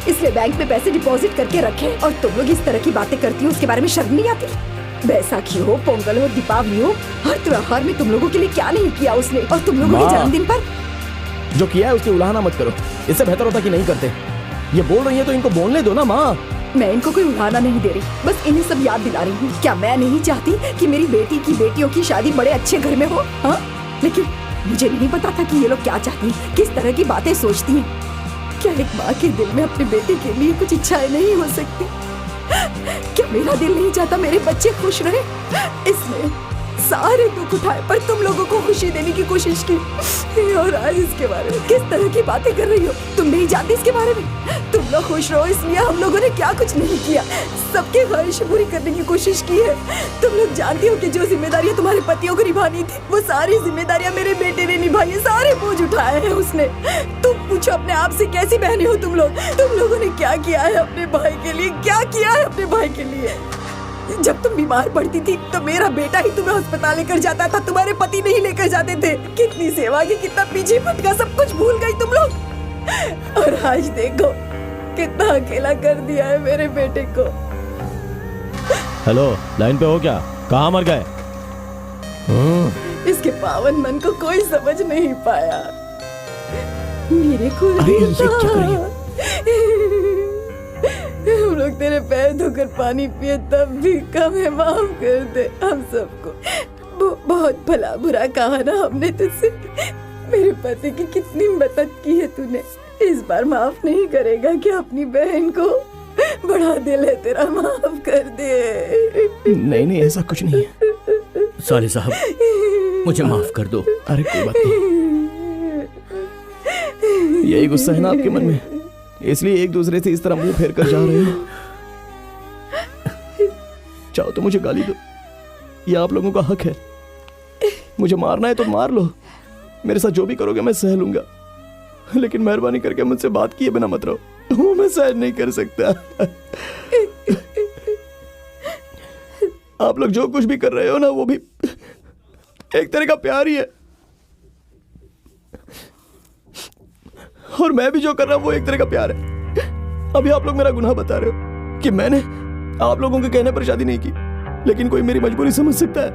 इसलिए बैंक में पैसे डिपॉजिट करके रखे, और तुम लोग इस तरह की बातें करती हो, उसके बारे में शर्म नहीं आती? बैसाखी हो, पोंगल हो, दीपावली हो, हर त्योहार में तुम लोगों के लिए क्या नहीं किया उसने। और तुम लोगों के जन्मदिन पर जो किया है उसकी उलाहना मत करो। इससे बेहतर होता कि नहीं करते। ये बोल रही है तो इनको बोलने दो ना माँ। मैं इनको कोई उड़ाना नहीं दे रही, बस इन्हें सब याद दिला रही हूँ। क्या मैं नहीं चाहती कि मेरी बेटी की बेटियों की शादी बड़े अच्छे घर में हो? हाँ, लेकिन मुझे नहीं पता था कि ये लोग क्या चाहती हैं, किस तरह की बातें सोचती हैं। क्या एक माँ के दिल में अपने बेटे के लिए कुछ इच्छाएं नहीं हो सकती? क्या मेरा दिल नहीं चाहता मेरे बच्चे खुश रहे? इसलिए सारे दुख उठाए पर तुम लोगों को खुशी देने की कोशिश की, और आज इसके बारे में किस तरह की बातें कर रही हो? तुम नहीं जानती इसके बारे में। तुम लोग खुश रहो इसलिए हम लोगों ने क्या कुछ नहीं किया, सबकी ख्वाहिशें पूरी करने की कोशिश की है। तुम लोग जानती हो कि जो जिम्मेदारियां तुम्हारे पतियों को निभानी थी, वो सारी जिम्मेदारियां मेरे बेटे ने निभाई है। सारे बोझ उठाए हैं उसने। तुम पूछो अपने आप से, कैसी बहनें हो तुम लोग? तुम लोगों ने क्या किया है अपने भाई के लिए? क्या किया है अपने भाई के लिए? जब तुम बीमार पड़ती थी तो मेरा बेटा ही तुम्हें अस्पताल लेकर जाता था, तुम्हारे पति नहीं लेकर जाते थे। कितनी सेवा की, कितना पीछे भटका, सब कुछ भूल गई तुम लोग। और आज देखो कितना अकेला कर दिया है मेरे बेटे को। हेलो, लाइन पे हो क्या? कहाँ मर गए? इसके पावन मन को कोई समझ नहीं पाया। मेरे को हम लोग लोग तेरे पैर धोकर पानी पिए तब भी कम है, माफ कर दे हम सबको। बहुत भला बुरा कहा ना हमने तुझसे। मेरे पति की कितनी मदद की है तूने, इस बार माफ नहीं करेगा क्या अपनी बहन को? बड़ा दिल है तेरा, माफ कर दे। नहीं ऐसा कुछ नहीं है। साले साहब मुझे माफ कर दो। अरे कोई बात नहीं, यही गुस्सा है ना आपके मन में, इसलिए एक दूसरे से इस तरह मुंह फेर कर जा रहे हो। चाहो तो मुझे गाली दो, ये आप लोगों का हक है। मुझे मारना है तो मार लो, मेरे साथ जो भी करोगे मैं सह लूंगा, लेकिन मेहरबानी करके मुझसे बात किए बिना मत रहो, वो मैं सहन नहीं कर सकता। आप लोग जो कुछ भी कर रहे हो ना, वो भी एक तरह का प्यार ही है, और मैं भी जो कर रहा हूं वो एक तरह का प्यार है। अभी आप लोग मेरा गुनाह बता रहे हो कि मैंने आप लोगों के कहने पर शादी नहीं की, लेकिन कोई मेरी मजबूरी समझ सकता है।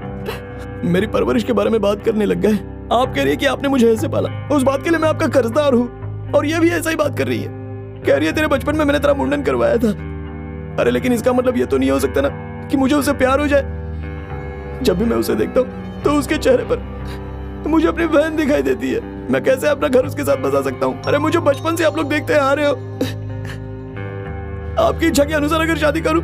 मेरी परवरिश के बारे में बात करने लग गए। आप कह रही है कि आपने मुझे ऐसे पाला, उस बात के लिए मैं आपका कर्जदार हूं, और ये भी ऐसा ही बात कर रही है, कह रही है तेरे बचपन में मैंने तेरा मुंडन करवाया था। अरे लेकिन इसका मतलब ये तो नहीं हो सकता ना कि मुझे उससे प्यार हो जाए। जब भी मैं उसे देखता हूँ तो उसके चेहरे पर मुझे अपनी बहन दिखाई देती है। मैं कैसे अपना घर उसके साथ बसा सकता हूँ? अरे मुझे बचपन से आप लोग देखते आ रहे हो। आपकी इच्छा के अनुसार अगर शादी करूं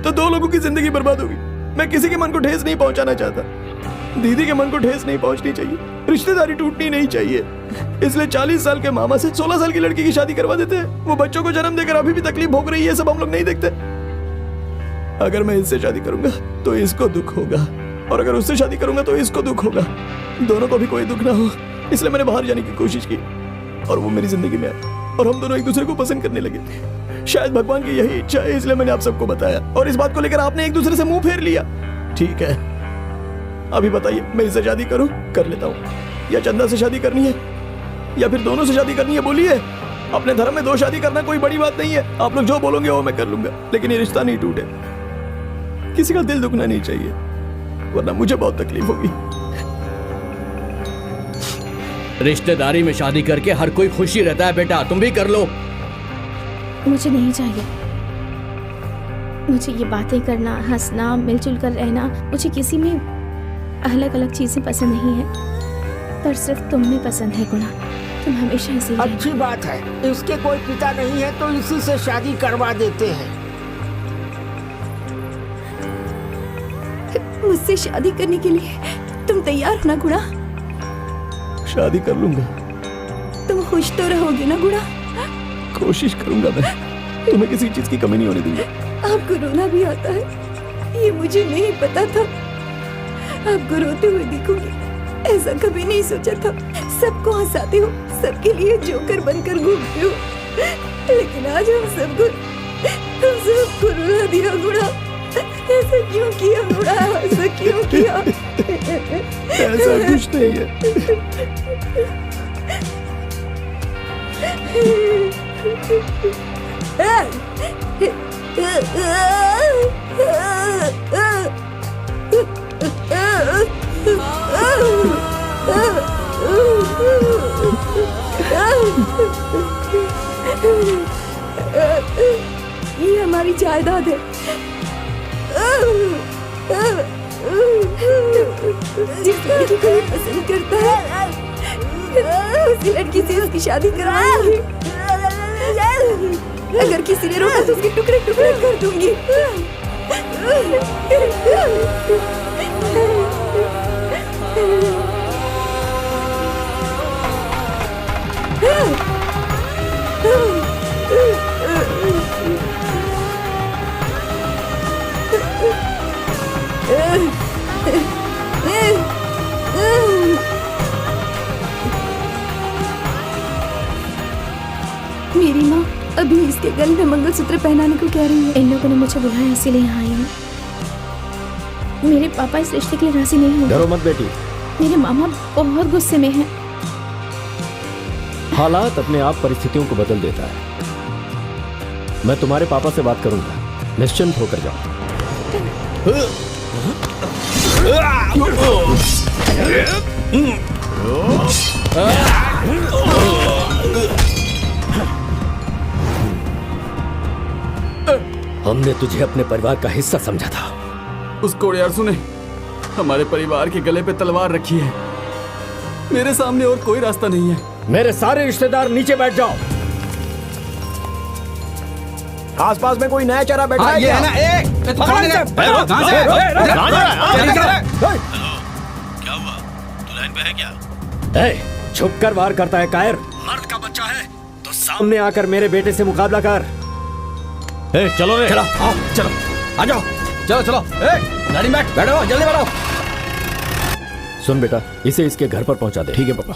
तो दो लोगों की जिंदगी बर्बाद होगी। मैं किसी के मन को ठेस नहीं पहुंचाना चाहता, दीदी के मन को ठेस नहीं पहुंचनी चाहिए, रिश्तेदारी टूटनी नहीं चाहिए, इसलिए 40 साल के मामा से 16 साल की लड़की की शादी करवा देते हैं। वो बच्चों को जन्म देकर अभी भी तकलीफ भोग रही है, सब हम लोग नहीं देखते। अगर मैं इससे शादी करूंगा तो इसको दुख होगा, और अगर उससे शादी करूंगा तो इसको दुख होगा, दोनों को भी कोई दुख ना हो। इसलिए मैंने बाहर जाने की कोशिश की और वो मेरी जिंदगी में आया, और हम दोनों एक दूसरे को पसंद करने लगे। शायद भगवान की यही इच्छा है, इसलिए मैंने आप सबको बताया, और इस बात को लेकर आपने एक दूसरे से मुंह फेर लिया। ठीक है, अभी बताइए मैं इससे शादी करूं? कर लेता हूं, या चंदा से शादी करनी है, या फिर दोनों से शादी करनी है? बोलिए। अपने धर्म में 2 शादी करना कोई बड़ी बात नहीं है, आप लोग जो बोलोगे वो मैं कर लूंगा, लेकिन ये रिश्ता नहीं टूटे। किसी का दिल दुखना नहीं चाहिए, वरना मुझे बहुत तकलीफ होगी। रिश्तेदारी में शादी करके हर कोई खुशी रहता है बेटा, तुम भी कर लो। मुझे नहीं चाहिए। मुझे ये बातें करना, हंसना, मिलजुल कर रहना, मुझे किसी में अलग अलग चीजें पसंद नहीं है, पर सिर्फ तुम में पसंद है गुना। तुम हमेशा इसी अच्छी बात है, इसके कोई पिता नहीं है तो इसी से शादी करवा देते हैं। मुझसे शादी करने के लिए तुम तैयार हो ना गुणा? शादी कर लूंगा। तुम खुश तो रहोगे ना गुणा? कोशिश करूंगा मैं, तुम्हें किसी चीज की कमी नहीं होने दूंगा। आपको रोना भी आता है, ये मुझे नहीं पता था। आपको रोते हुए देखूंगी, ऐसा कभी नहीं सोचा था। सबको हंसाते हो, सबके लिए जोकर बनकर घूमते हो, लेकिन आज हम सबको रुला दिया गुणा। ऐसा क्यों किया गुणा? ऐसा क्यों किया? ऐसा कुछ नहीं है। ये हमारी जायदाद है। जिस लड़की को ये पसंद करता है उसी लड़की से उसकी शादी करवाऊंगी। अगर किसी ने रोका तो उसके टुकड़े टुकड़े कर दूंगी। मेरी माँ अभी इसके गले में मंगलसूत्र पहनाने को कह रही है। इन लोगों ने मुझे बुलाया, इसीलिए यहाँ आई हूँ। मेरे पापा इस रिश्ते के लिए राजी नहीं होंगे। डरो मत बेटी, मेरे मामा बहुत गुस्से में हैं। हालात अपने आप परिस्थितियों को बदल देता है। मैं तुम्हारे पापा से बात करूंगा, निश्चिंत होकर जाओ। हमने तुझे अपने परिवार का हिस्सा समझा था। उस कोड़ियारसू ने हमारे परिवार के गले पे तलवार रखी है। मेरे सामने और कोई रास्ता नहीं है। मेरे सारे रिश्तेदार नीचे बैठ जाओ। आसपास में कोई नया चेहरा बैठा है ये क्या? है ना, क्या हुआ? तू लाइन पे है क्या? छुप कर वार करता है कायर। मर्द का बच्चा है तो सामने आकर मेरे बेटे से मुकाबला कर। चलो रे, चलो आओ, चलो आ जाओ, चलो चलो, गाड़ी में बैठो, जल्दी बैठो। सुन बेटा, इसे इसके घर पर पहुंचा दे। ठीक है पापा।